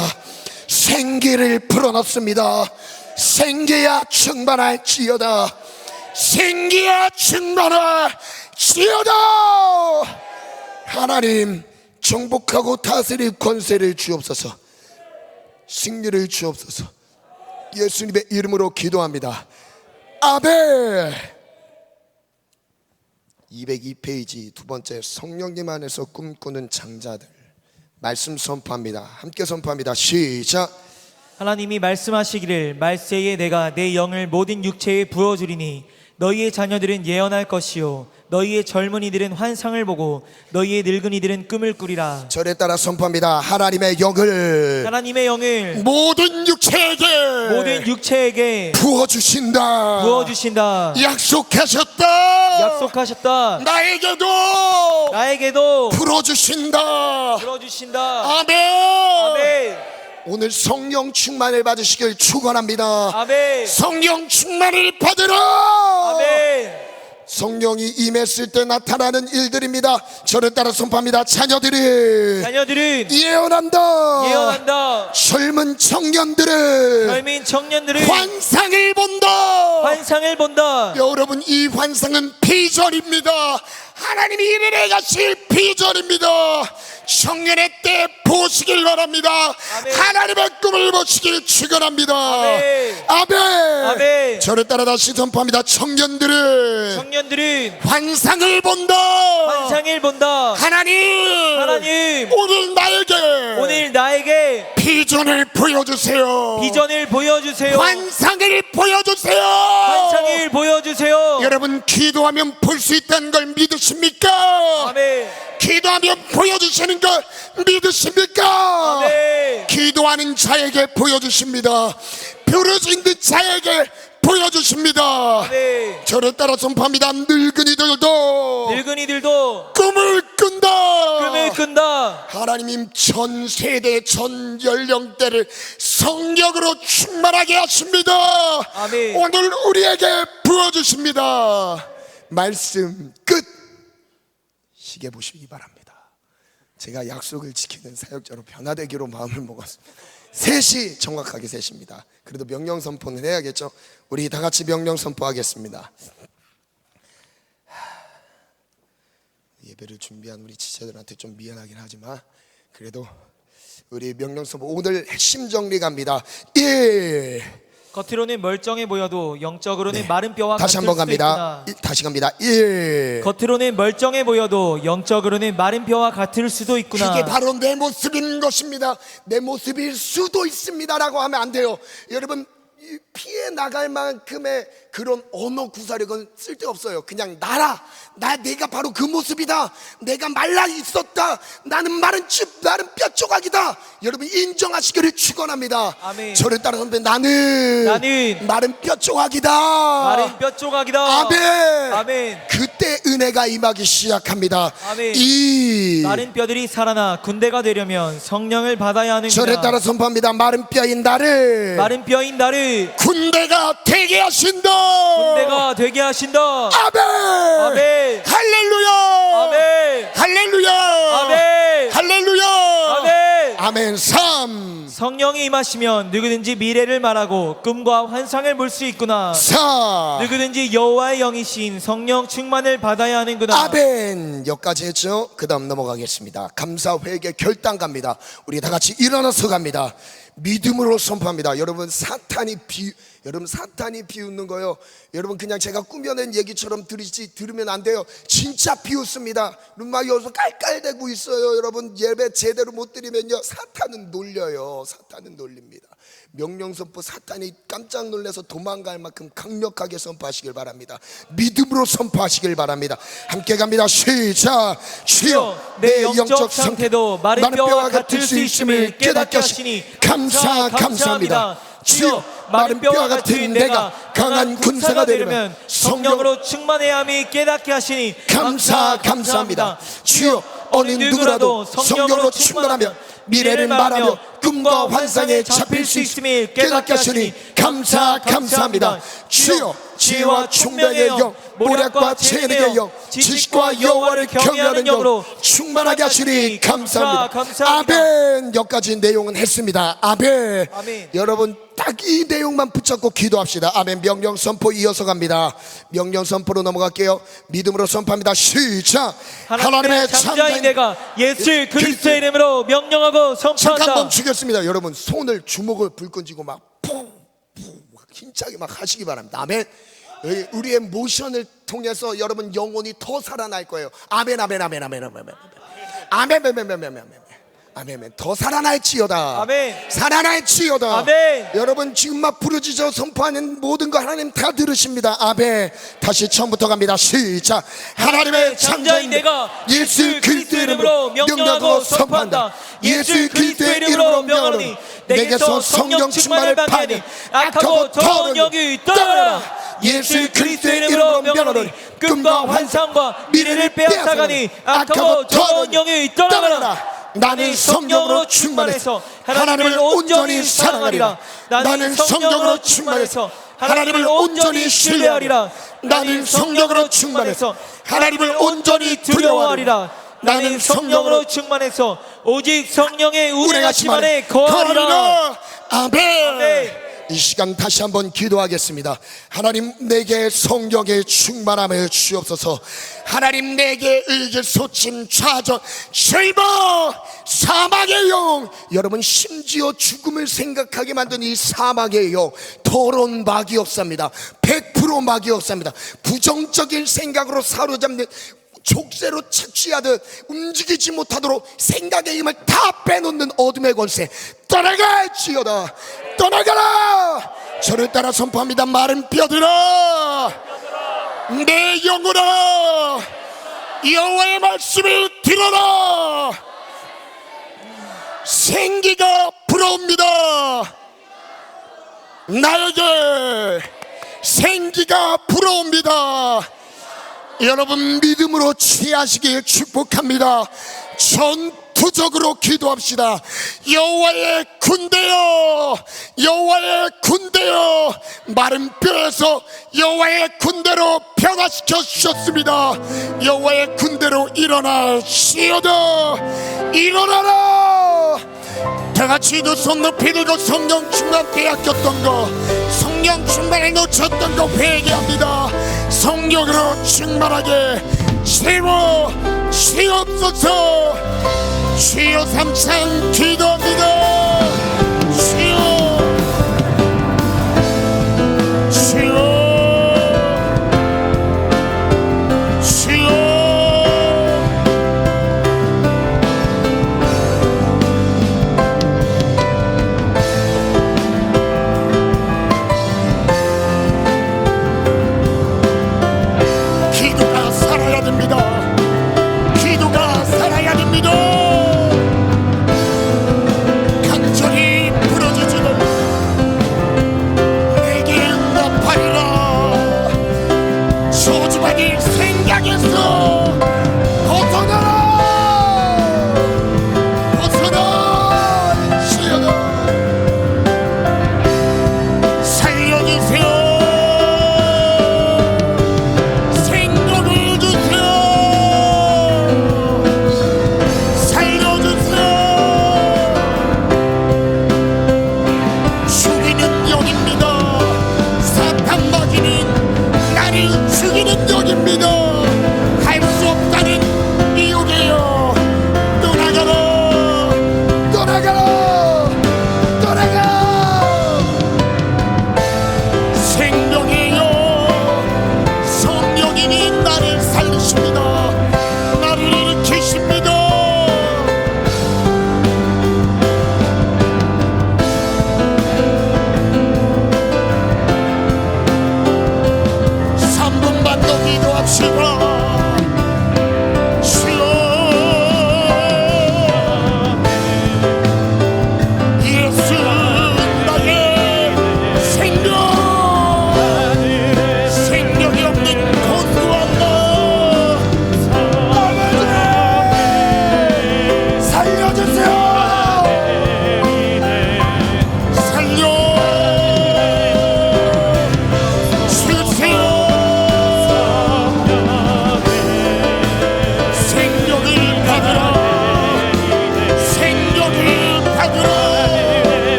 생기를 불어넣습니다. 생기야 충만할지어다. 생기야 충만할지어다. 하나님 정복하고 다스릴 권세를 주옵소서. 승리를 주옵소서. 예수님의 이름으로 기도합니다. 아멘. 202페이지 두 번째, 성령님 안에서 꿈꾸는 장자들. 말씀 선포합니다. 함께 선포합니다. 시작. 하나님이 말씀하시기를 말세에 내가 내 영을 모든 육체에 부어주리니 너희의 자녀들은 예언할 것이요 너희의 젊은이들은 환상을 보고 너희의 늙은이들은 꿈을 꾸리라. 절에 따라 선포합니다. 하나님의 영을 하나님의 영을 모든 육체에게 부어주신다. 부어주신다. 약속하셨다. 약속하셨다. 나에게도 불어주신다. 부어주신다. 아멘. 아멘. 오늘 성령 충만을 받으시길 축원합니다. 아멘. 성령 충만을 받으라. 아멘. 성령이 임했을 때 나타나는 일들입니다. 저를 따라 선포합니다. 자녀들은 예언한다. 젊은 청년들은 환상을 본다. 여러분, 이 환상은 비전입니다. 하나님이 이르러 가실 비전입니다. 청년의 때 보시길 바랍니다. 아멘. 하나님의 꿈을 보시길 축원합니다. 아멘. 아멘. 저를 따라 다시 선포합니다. 청년들은 환상을 본다. 하나님 오늘 나에게 비전을 보여주세요. 환상을 보여주세요. 여러분, 기도하면 볼 수 있다는 걸 믿으십니까? 아멘. 기도하면 보여주시는 걸 믿으십니까? 아멘. 기도하는 자에게 보여주십니다. 부르짖는 자에게 보여주십니다. 아멘. 저를 따라 선포합니다. 늙은이들도 꿈을 꾼다. 하나님 전 세대 전 연령대를 성령으로 충만하게 하십니다. 아멘. 오늘 우리에게 부어주십니다. 말씀 끝. 시계 보시기 바랍니다. 제가 약속을 지키는 사역자로 변화되기로 마음을 먹었습니다. 3시 정확하게 3시입니다. 그래도 명령 선포는 해야겠죠. 우리 다 같이 명령 선포하겠습니다. 예배를 준비한 우리 지체들한테 좀 미안하긴 하지만 그래도 우리 명령 선포 오늘 핵심 정리 갑니다. 1. 겉으로는 멀쩡해 보여도 영적으로는 마른 뼈와 다시 같을 한번 수도 갑니다. 있구나. 다시 갑니다. 1. 겉으로는 멀쩡해 보여도 영적으로는 마른 뼈와 같을 수도 있구나. 이게 바로 내 모습인 것입니다. 내 모습일 수도 있습니다라고 하면 안 돼요. 여러분, 피해 나갈 만큼의 그런 언어 구사력은 쓸데없어요. 그냥 내가 바로 그 모습이다. 내가 말라 있었다. 나는 마른 뼈 조각이다. 여러분, 인정하시기를 축원합니다. 아멘. 저를 따라 선배, 나는 마른 뼈 조각이다. 아멘. 그때 은혜가 임하기 시작합니다. 아멘. 2. 마른 뼈들이 살아나 군대가 되려면 성령을 받아야 하는구나. 저를 따라 선포합니다. 마른 뼈인 나를 군대가 되게 하신다. 아멘. 할렐루야. 아멘. 3. 성령이 임하시면 누구든지 미래를 말하고 꿈과 환상을 볼 수 있구나. 4. 누구든지 여호와의 영이신 성령 충만을 받아야 하는구나. 아멘. 여기까지 했죠. 그 다음 넘어가겠습니다. 감사, 회개, 결단 갑니다. 우리 다 같이 일어나서 갑니다. 믿음으로 선포합니다. 여러분, 사탄이 비웃는 거요. 여러분, 그냥 제가 꾸며낸 얘기처럼 들으면 안 돼요. 진짜 비웃습니다. 막 여기서 깔깔대고 있어요. 여러분, 예배 제대로 못 드리면요, 사탄은 놀려요. 사탄은 놀립니다. 명령 선포, 사탄이 깜짝 놀라서 도망갈 만큼 강력하게 선포하시길 바랍니다. 믿음으로 선포하시길 바랍니다. 함께 갑니다. 시작. 주여, 내 영적 상태도 마른 뼈와 같을 수 있음을 깨닫게 하시니 감사합니다. 주여, 마른 뼈와 같은 내가 강한 군사가 되려면 성령으로 충만해야 함이 깨닫게 하시니 감사합니다. 주여, 어느 누구라도 성령으로 충만하면 미래를 말하며 꿈과 환상에 잡힐 수 있음을 깨닫게 하시니 감사합니다. 주여, 지혜와 총명의 영, 모략과 재능의 영, 지식과 여호와를 경외하는 영으로 충만하게 하시니 감사합니다. 감사합니다. 아멘. 여기까지 내용은 했습니다. 아멘. 아멘. 여러분 딱 이 내용만 붙잡고 기도합시다. 아멘. 명령 선포 이어서 갑니다. 명령 선포로 넘어갈게요. 믿음으로 선포합니다. 시작. 하나님의 잠자인 내가 예수 그리스도의 이름으로 명령하고 잠깐 선포한다. 멈추겠습니다. 여러분 손을 주먹을 불끈 쥐고 막 푹 힘차게 막 하시기 바랍니다. 아멘. 여기 우리의 모션을 통해서 여러분 영혼이 더 살아날 거예요. 아멘 아멘 아멘 아멘 아멘 아멘 아멘 아멘 아멘 아멘 아멘. 더 살아날지어다. 아멘. 살아날지어다. 아멘. 여러분 지금 막 부르짖어 선포하는 모든 거 하나님 다 들으십니다. 아멘. 다시 처음부터 갑니다. 시작. 하나님의 잠자인 내가 예수 그리스도의 이름으로 명령하고 선포한다. 예수 그리스도의 이름으로 명하노니 내게서 성령 충만을 받으니 악하고 더러운 영이 떠나라. 예수 그리스도의 이름으로 명하노니 꿈과 환상과 미래를 빼앗아가니 악하고 더러운 영이 떠나가라. 나는 성령으로 충만해서 하나님을 온전히 사랑하리라. 나는 성령으로 충만해서 하나님을 온전히 신뢰하리라. 나는 성령으로 충만해서 하나님을 온전히 두려워하리라. 나는 성령으로 충만해서 오직 성령의 운행하심 안에 거하리라. 아멘. 이 시간 다시 한번 기도하겠습니다. 하나님 내게 성령의 충만함을 주옵소서. 하나님 내게 의기소침 좌절 실버 사막의 영, 여러분 심지어 죽음을 생각하게 만든 이 사막의 영, 더러운 막이 없습니다. 100% 막이 없습니다. 부정적인 생각으로 사로잡는 족쇄로 착취하듯 움직이지 못하도록 생각의 힘을 다 빼놓는 어둠의 권세 떠나갈지어다. 떠나가라. 저를 따라 선포합니다. 마른 뼈들아 내 영혼아 여호와의 말씀을 들어라. 생기가 불어옵니다. 나에게 생기가 불어옵니다. 여러분 믿음으로 취하시길 축복합니다. 전투적으로 기도합시다. 여호와의 군대여 여호와의 군대여, 마른 뼈에서 여호와의 군대로 변화시켜 주셨습니다. 여호와의 군대로 일어나시오다. 일어나라. 다같이 두 손 높이 들고 성령 충만 빼앗겼던 거, 성령 충만에 놓쳤던 거 회개합니다. 성령으로 충만하게 채워 주옵소서. 주여 삼창 기도합니다. 주여 주여 주여. 기도가 살아야 됩니다. 기도가 살아야 됩니다.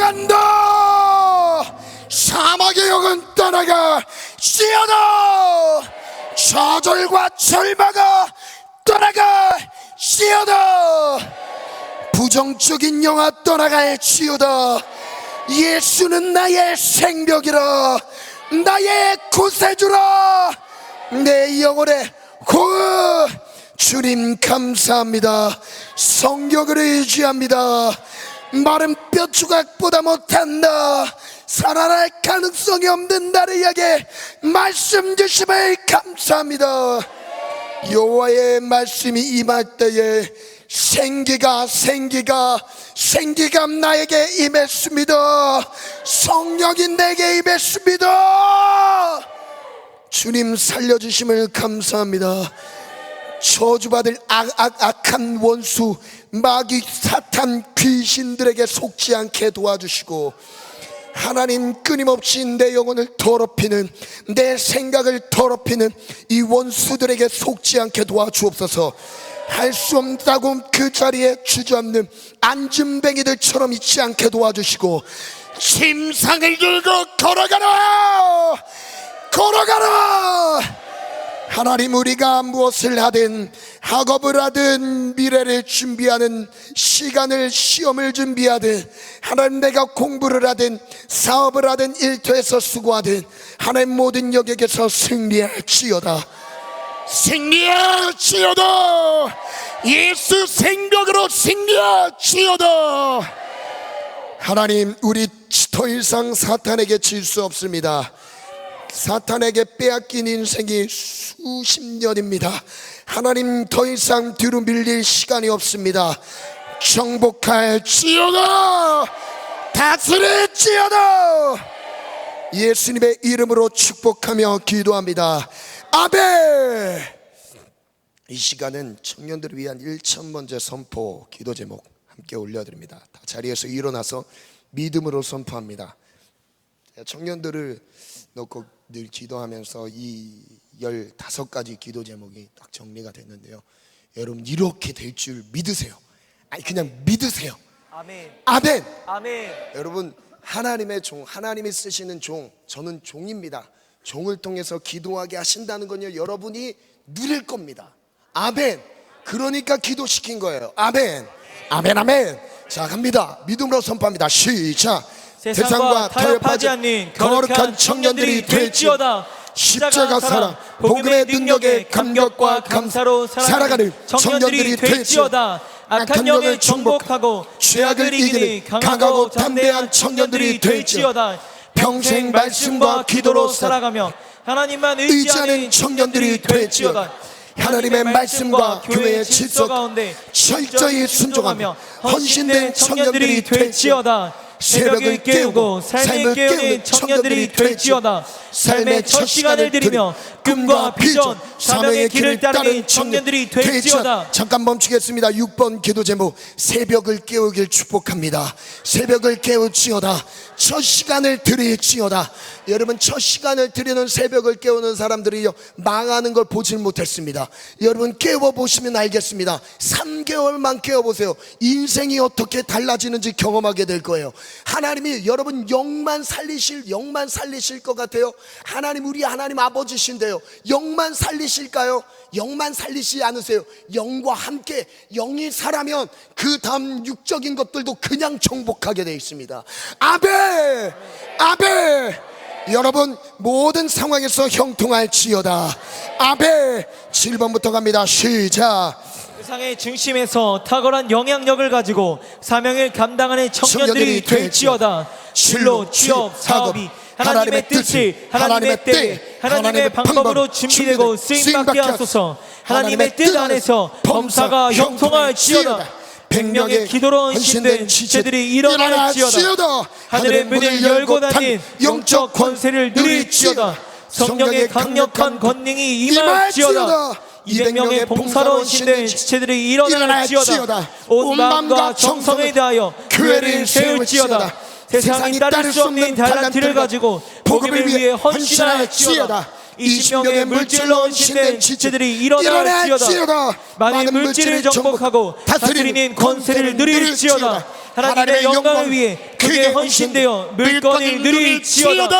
떠나간다. 사막의 영은 떠나갈지어다. 좌절과 절망아 떠나갈지어다. 부정적인 영아 떠나갈지어다. 예수는 나의 생명이라, 나의 구세주라, 내 영혼의 호흡. 주님 감사합니다. 성경을 의지합니다. 마른 뼈 조각보다 못한다. 살아날 가능성이 없는 나를 향해 말씀 주심을 감사합니다. 여호와의 말씀이 임할 때에 생기가 나에게 임했습니다. 성령이 내게 임했습니다. 주님 살려주심을 감사합니다. 저주받을 악한 원수 마귀 사탄 귀신들에게 속지 않게 도와주시고, 하나님 끊임없이 내 영혼을 더럽히는, 내 생각을 더럽히는 이 원수들에게 속지 않게 도와주옵소서. 할 수 없다고 그 자리에 주저앉는 안진뱅이들처럼 있지 않게 도와주시고, 침상을 들고 걸어가라, 걸어가라. 하나님, 우리가 무엇을 하든, 학업을 하든, 미래를 준비하는 시간을, 시험을 준비하든, 하나님 내가 공부를 하든, 사업을 하든, 일터에서 수고하든, 하나님 모든 영역에서 승리할지어다. 승리할지어다. 예수 생명으로 승리할지어다. 하나님, 우리 더 이상 사탄에게 질 수 없습니다. 사탄에게 빼앗긴 인생이 수십 년입니다. 하나님, 더 이상 뒤로 밀릴 시간이 없습니다. 정복할지어다. 다스릴지어다. 예수님의 이름으로 축복하며 기도합니다. 아멘. 이 시간은 청년들을 위한 1,000번째 선포 기도 제목 함께 올려드립니다. 다 자리에서 일어나서 믿음으로 선포합니다. 청년들을 놓고 늘 기도하면서 이 15가지 기도 제목이 딱 정리가 됐는데요, 여러분 이렇게 될 줄 믿으세요. 아니 그냥 믿으세요. 아멘. 아멘. 아멘. 여러분, 하나님의 종, 하나님이 쓰시는 종, 저는 종입니다. 종을 통해서 기도하게 하신다는 건요, 여러분이 누릴 겁니다. 아멘. 그러니까 기도시킨 거예요. 아멘. 아멘. 아멘. 자, 갑니다. 믿음으로 선포합니다. 시작. 세상과 타협하지 않는 거룩한 청년들이 될지어다. 십자가 사랑, 복음의 능력에 감격과 감사로 살아가는 청년들이 될지어다. 악한 영을 정복하고 죄악을 이기는 강하고 담대한 청년들이 될지어다. 평생 말씀과 기도로 살아가며 하나님만 의지하는 청년들이 될지어다. 하나님의 말씀과 교회의 질서 가운데 철저히 순종하며 헌신된 청년들이 될지어다. 새벽을 깨우고 삶을 깨우는 청년들이 될지어다. 삶의 첫 시간을 들이며 꿈과 비전, 사명의 길을 따르는 청년들이 될지어다. 잠깐 멈추겠습니다. 6번 기도 제목, 새벽을 깨우길 축복합니다. 새벽을 깨울지어다. 첫 시간을 드릴지어다. 여러분, 첫 시간을 드리는 새벽을 깨우는 사람들이요, 망하는 걸 보질 못했습니다. 여러분 깨워보시면 알겠습니다. 3개월만 깨워보세요. 인생이 어떻게 달라지는지 경험하게 될 거예요. 하나님이 여러분 영만 살리실 것 같아요? 하나님, 우리 하나님 아버지신데요, 영만 살리실까요? 영만 살리시지 않으세요. 영과 함께 영이 살아면 그 다음 육적인 것들도 그냥 정복하게 되어 있습니다. 아멘. 아멘. 여러분, 모든 상황에서 형통할지어다. 아멘. 7번부터 갑니다. 시작. 세상의 중심에서 탁월한 영향력을 가지고 사명을 감당하는 청년들이 될지어다. 진로, 취업, 사업이 하나님의 뜻을, 하나님의 때, 하나님의 방법으로 준비되고 쓰임받게 하소서. 하나님의 뜻 안에서 범사가 형통할지어다. 100명의 기도로 헌신된 지체들이 일어날지어다. 하늘의 문을 열고 다닌 영적 권세를 누릴지어다. 성령의 강력한 권능이 임할지어다. 200명의 봉사로 헌신된 지체들이 일어날지어다. 온 마음과 정성에 대하여 교회를 세울지어다. 세상이 따를 수 없는 달란트를 가지고 복음을 위해 헌신할지어다. 20명의 물질로 헌신된 지체들이 일어날지어다. 많은 물질을 정복하고 다스리는 권세를 누릴지어다. 하나님의 영광을 위해 크게 헌신되어 물건을 누릴지어다.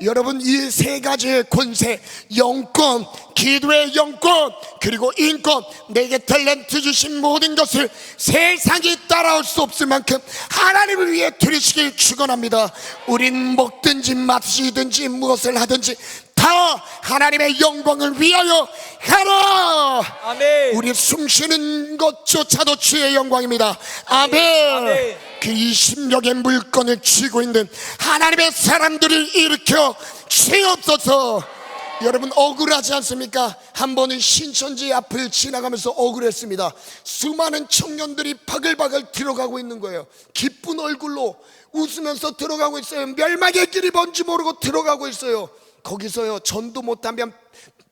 여러분, 이 세 가지의 권세, 영권, 기도의 영권, 그리고 인권, 내게 탤런트 주신 모든 것을 세상이 따라올 수 없을 만큼 하나님을 위해 드리시길 축원합니다. 우린 먹든지 마시든지 무엇을 하든지 다 하나님의 영광을 위하여 하라. 아멘. 우리 숨쉬는 것조차도 주의 영광입니다. 아멘. 아멘. 그 20력의 물건을 쥐고 있는 하나님의 사람들을 일으켜 주옵소서. 여러분, 억울하지 않습니까? 한 번은 신천지 앞을 지나가면서 억울했습니다. 수많은 청년들이 바글바글 들어가고 있는 거예요. 기쁜 얼굴로 웃으면서 들어가고 있어요. 멸망의 길이 뭔지 모르고 들어가고 있어요. 거기서요, 전도 못하면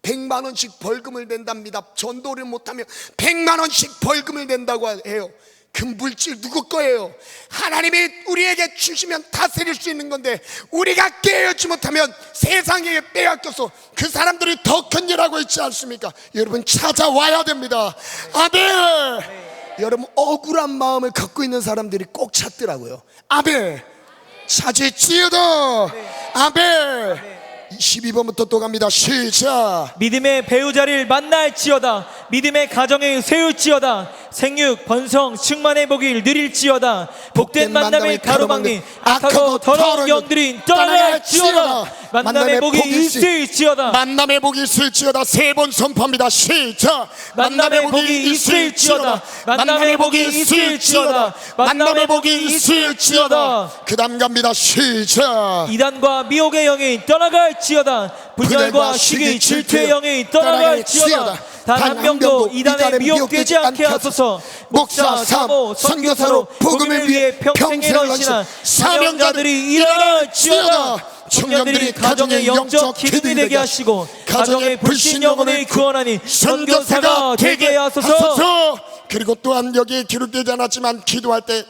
100만 원씩 벌금을 낸답니다. 전도를 못하면 100만 원씩 벌금을 낸다고 해요. 그 물질 누구 거예요? 하나님이 우리에게 주시면 다스릴 수 있는 건데, 우리가 깨어지 못하면 세상에 빼앗겨서 그 사람들이 더 큰 일 하고 있지 않습니까? 여러분, 찾아와야 됩니다. 아멘. 여러분, 억울한 마음을 갖고 있는 사람들이 꼭 찾더라고요. 아멘. 찾을지어다. 아멘. 12번부터 또 갑니다. 시작. 믿음의 배우자를 만날지어다. 믿음의 가정을 세울지어다. 생육, 번성, 충만의 복을 누릴지어다. 복된 만남을 가로막는 악하고 더러운 영들이 떠나갈지어다. 만남의 복이 있을지어다. 만남의 복이 있을지어다. 세 번 선포합니다. 시작. 만남의 복이 있을지어다. 만남의 복이 있을지어다. 만남의 복이 있을지어다. 그 다음 갑니다. 시작. 이단과 미혹의 영이 떠나갈지어다. 분열과 시기, 질투의 영이 떠나갈지어다. 단 한 명도 이단에 미혹되지 않게 하소서. 목사, 사모, 선교사로 복음을 위해 평생을 헌신한 사명자들이 일어날지어다. 청년들이 가정의 영적 기둥이 되게 하시고 가정의 불신 영혼을 구원하니 선교사가 되게 하소서. 그리고 또한 여기에 기록되지 않았지만 기도할 때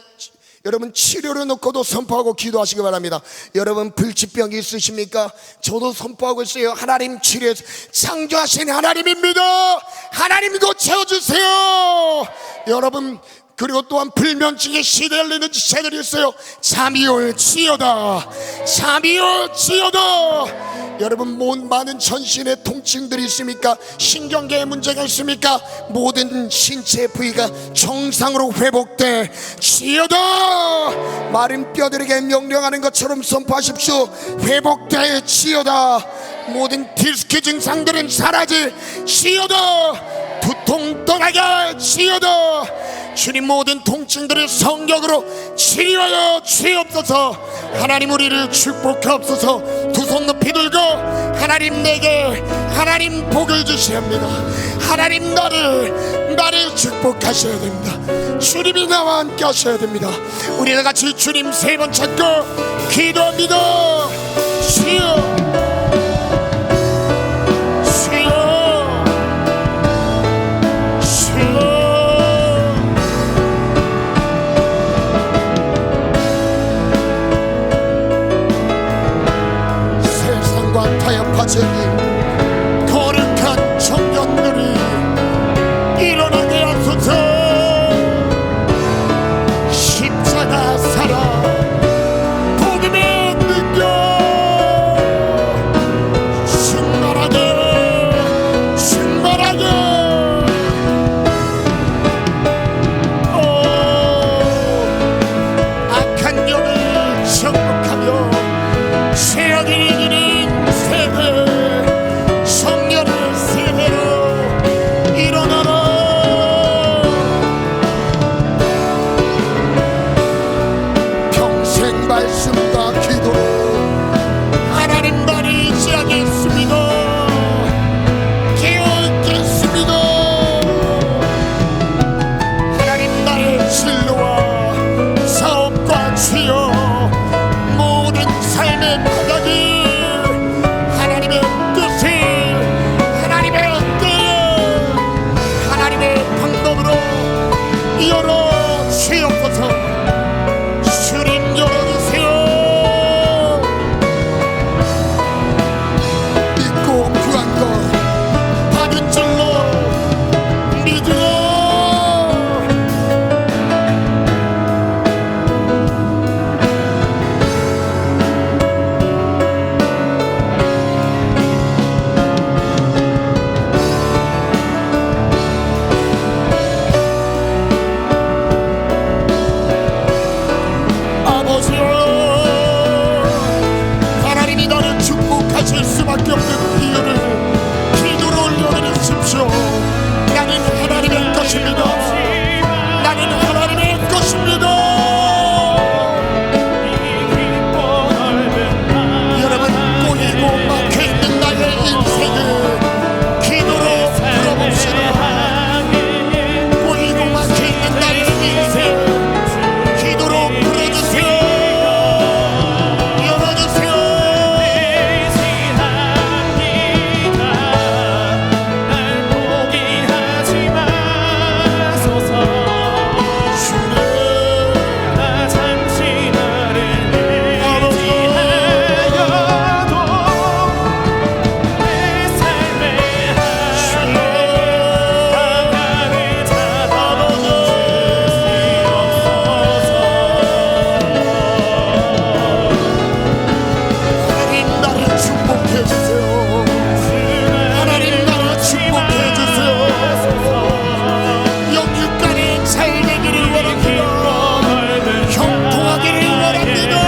여러분, 치료를 놓고도 선포하고 기도하시기 바랍니다. 여러분, 불치병이 있으십니까? 저도 선포하고 있어요. 하나님 치료해서 창조하신 하나님입니다. 하나님 고쳐주세요. 여러분, 그리고 또한 불면증에 시달리는 지체들이 있어요. 잠이 올지어다. 잠이 올지어다. 여러분, 많은 전신의 통증들이 있습니까? 신경계에 문제가 있습니까? 모든 신체 부위가 정상으로 회복돼 지어다. 마른 뼈들에게 명령하는 것처럼 선포하십시오. 회복돼 지어다. 모든 디스크 증상들은 사라질 지어다. 두통 떠나게 지어다. 주님, 모든 통증들을 성령으로 치료하여 주옵소서. 하나님, 우리를 축복하옵소서. 두 손 높이 들고 하나님, 내게 하나님 복을 주셔야 합니다. 하나님, 나를 축복하셔야 됩니다. 주님이 나와 함께 하셔야 됩니다. 우리 다 같이 주님 세 번 찾고 기도합니다. 주여, 타협하지 거룩한 청년들이 일어나게 하소서. 십자가 사랑, 복음의 능력 충만하게 충만하게. 악한 영을 정복하며 죄악을 이기는 세대 아버지여, 하나님이 나를 축복하실 수밖에 없는 이유를 기도로 올려드리십시오. 나는 하나님의 것입니다. 나는 하나님의 것입니다. 여러분, 꼬이고 막혀있는 나의 인생을 기도로 풀어봅시다. 꼬이고 막혀있는 나의 인생 기도로 풀어주세요. 열어주세요. 하나님 나를 축복해주세요. 하나님 나를 축복해주세요. 영육간에 잘 되기를 원합니다. 형통하기를 원합니다.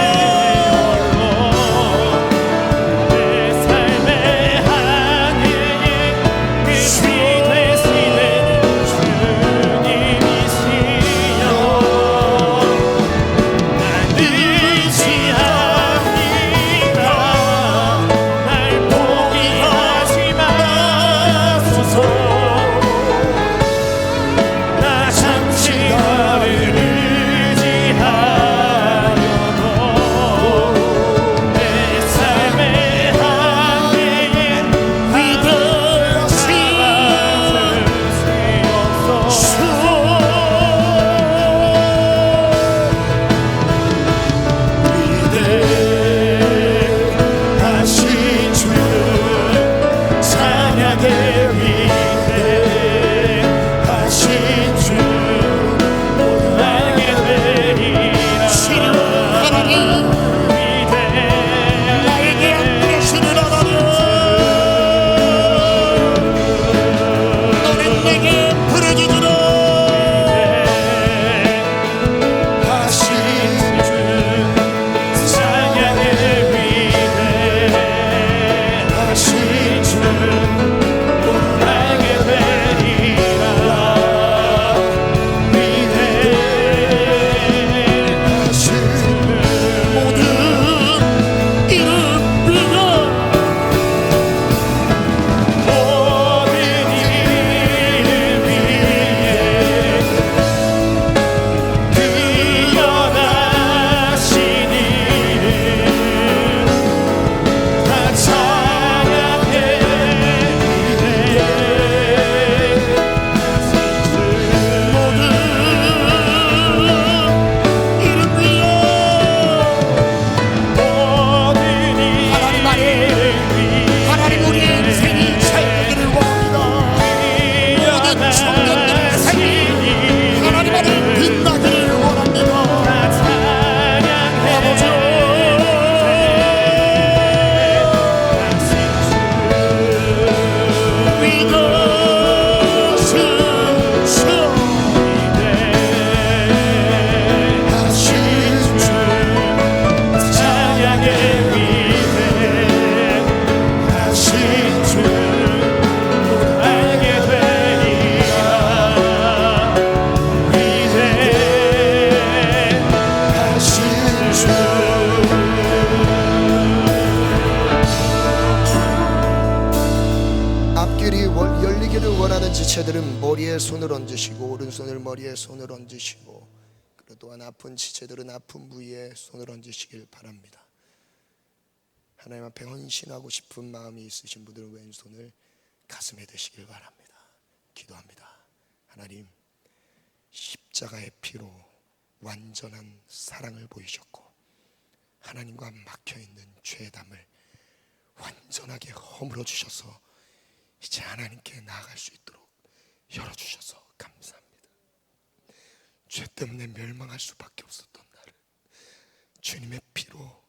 지체들은 머리에 손을 얹으시고 오른손을 머리에 손을 얹으시고 그리고 또한 아픈 지체들은 아픈 부위에 손을 얹으시길 바랍니다. 하나님 앞에 헌신하고 싶은 마음이 있으신 분들은 왼손을 가슴에 대시길 바랍니다. 기도합니다. 하나님, 십자가의 피로 완전한 사랑을 보이셨고 하나님과 막혀있는 죄담을 완전하게 허물어 주셔서 이제 하나님께 나아갈 수 있도록 열어주셔서 감사합니다. 죄 때문에 멸망할 수밖에 없었던 나를 주님의 피로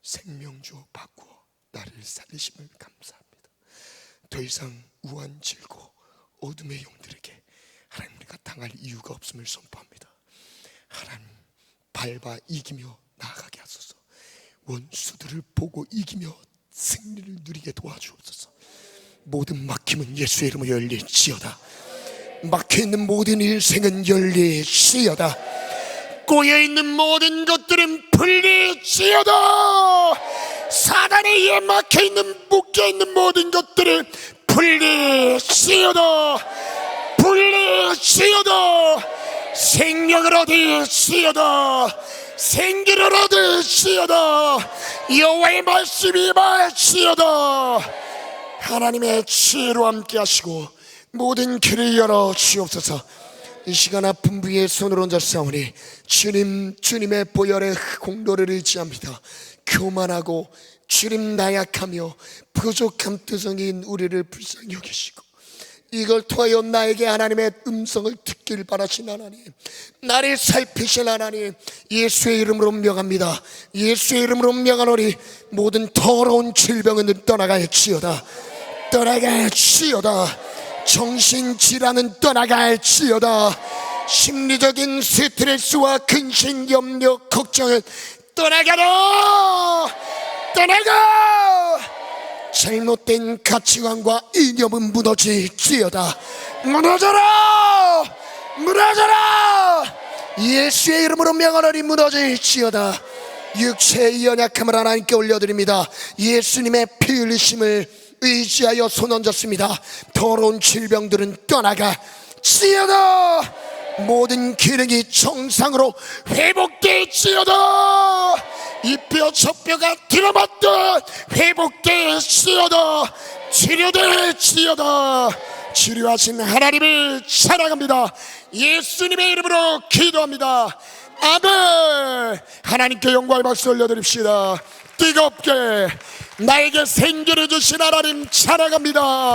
생명 주어 바꾸어 나를 살리심을 감사합니다. 더 이상 우환질고 어둠의 영들에게 하나님 우리가 당할 이유가 없음을 선포합니다. 하나님 밟아 이기며 나아가 원수들을 보고 이기며 승리를 누리게 도와주옵소서. 모든 막힘은 예수의 이름으로 열릴지어다. 막혀있는 모든 일생은 열릴지어다. 꼬여있는 모든 것들은 풀릴지어다. 사단에 의해 막혀있는 묶여있는 모든 것들은 풀릴지어다. 풀릴지어다. 생명을 얻을지어다. 생기를 얻을지어다. 여호와의 말씀이 임할지어다. 하나님의 지혜로 함께 하시고 모든 길을 열어 주옵소서. 이 시간 아픈 부위에 손을 얹어 싸우니 주님, 주님의 보혈의 공로를 의지합니다. 교만하고 주님 나약하며 부족함 투성인 우리를 불쌍히 여기시고 이걸 통하여 나에게 하나님의 음성을 듣길 바라신 하나님, 나를 살피신 하나님, 예수의 이름으로 명합니다. 예수의 이름으로 명하노니 모든 더러운 질병은 떠나갈지어다. 떠나갈지어다. 정신질환은 떠나갈지어다. 심리적인 스트레스와 근심, 염려, 걱정은 떠나가라. 떠나가. 잘못된 가치관과 이념은 무너질지어다. 무너져라. 무너져라. 예수의 이름으로 명하노니 무너질지어다. 육체의 연약함을 하나님께 올려드립니다. 예수님의 피 흘리심을 의지하여 손 얹었습니다. 더러운 질병들은 떠나가지어다. 모든 기능이 정상으로 회복될지어다. 이 뼈 저 뼈가 들어맞듯 회복될지어다. 치료될지어다. 치료하신 하나님을 사랑합니다. 예수님의 이름으로 기도합니다. 아멘. 하나님께 영광의 박수 올려드립시다. 뜨겁게 나에게 생기를 주신 하나님 찬양합니다.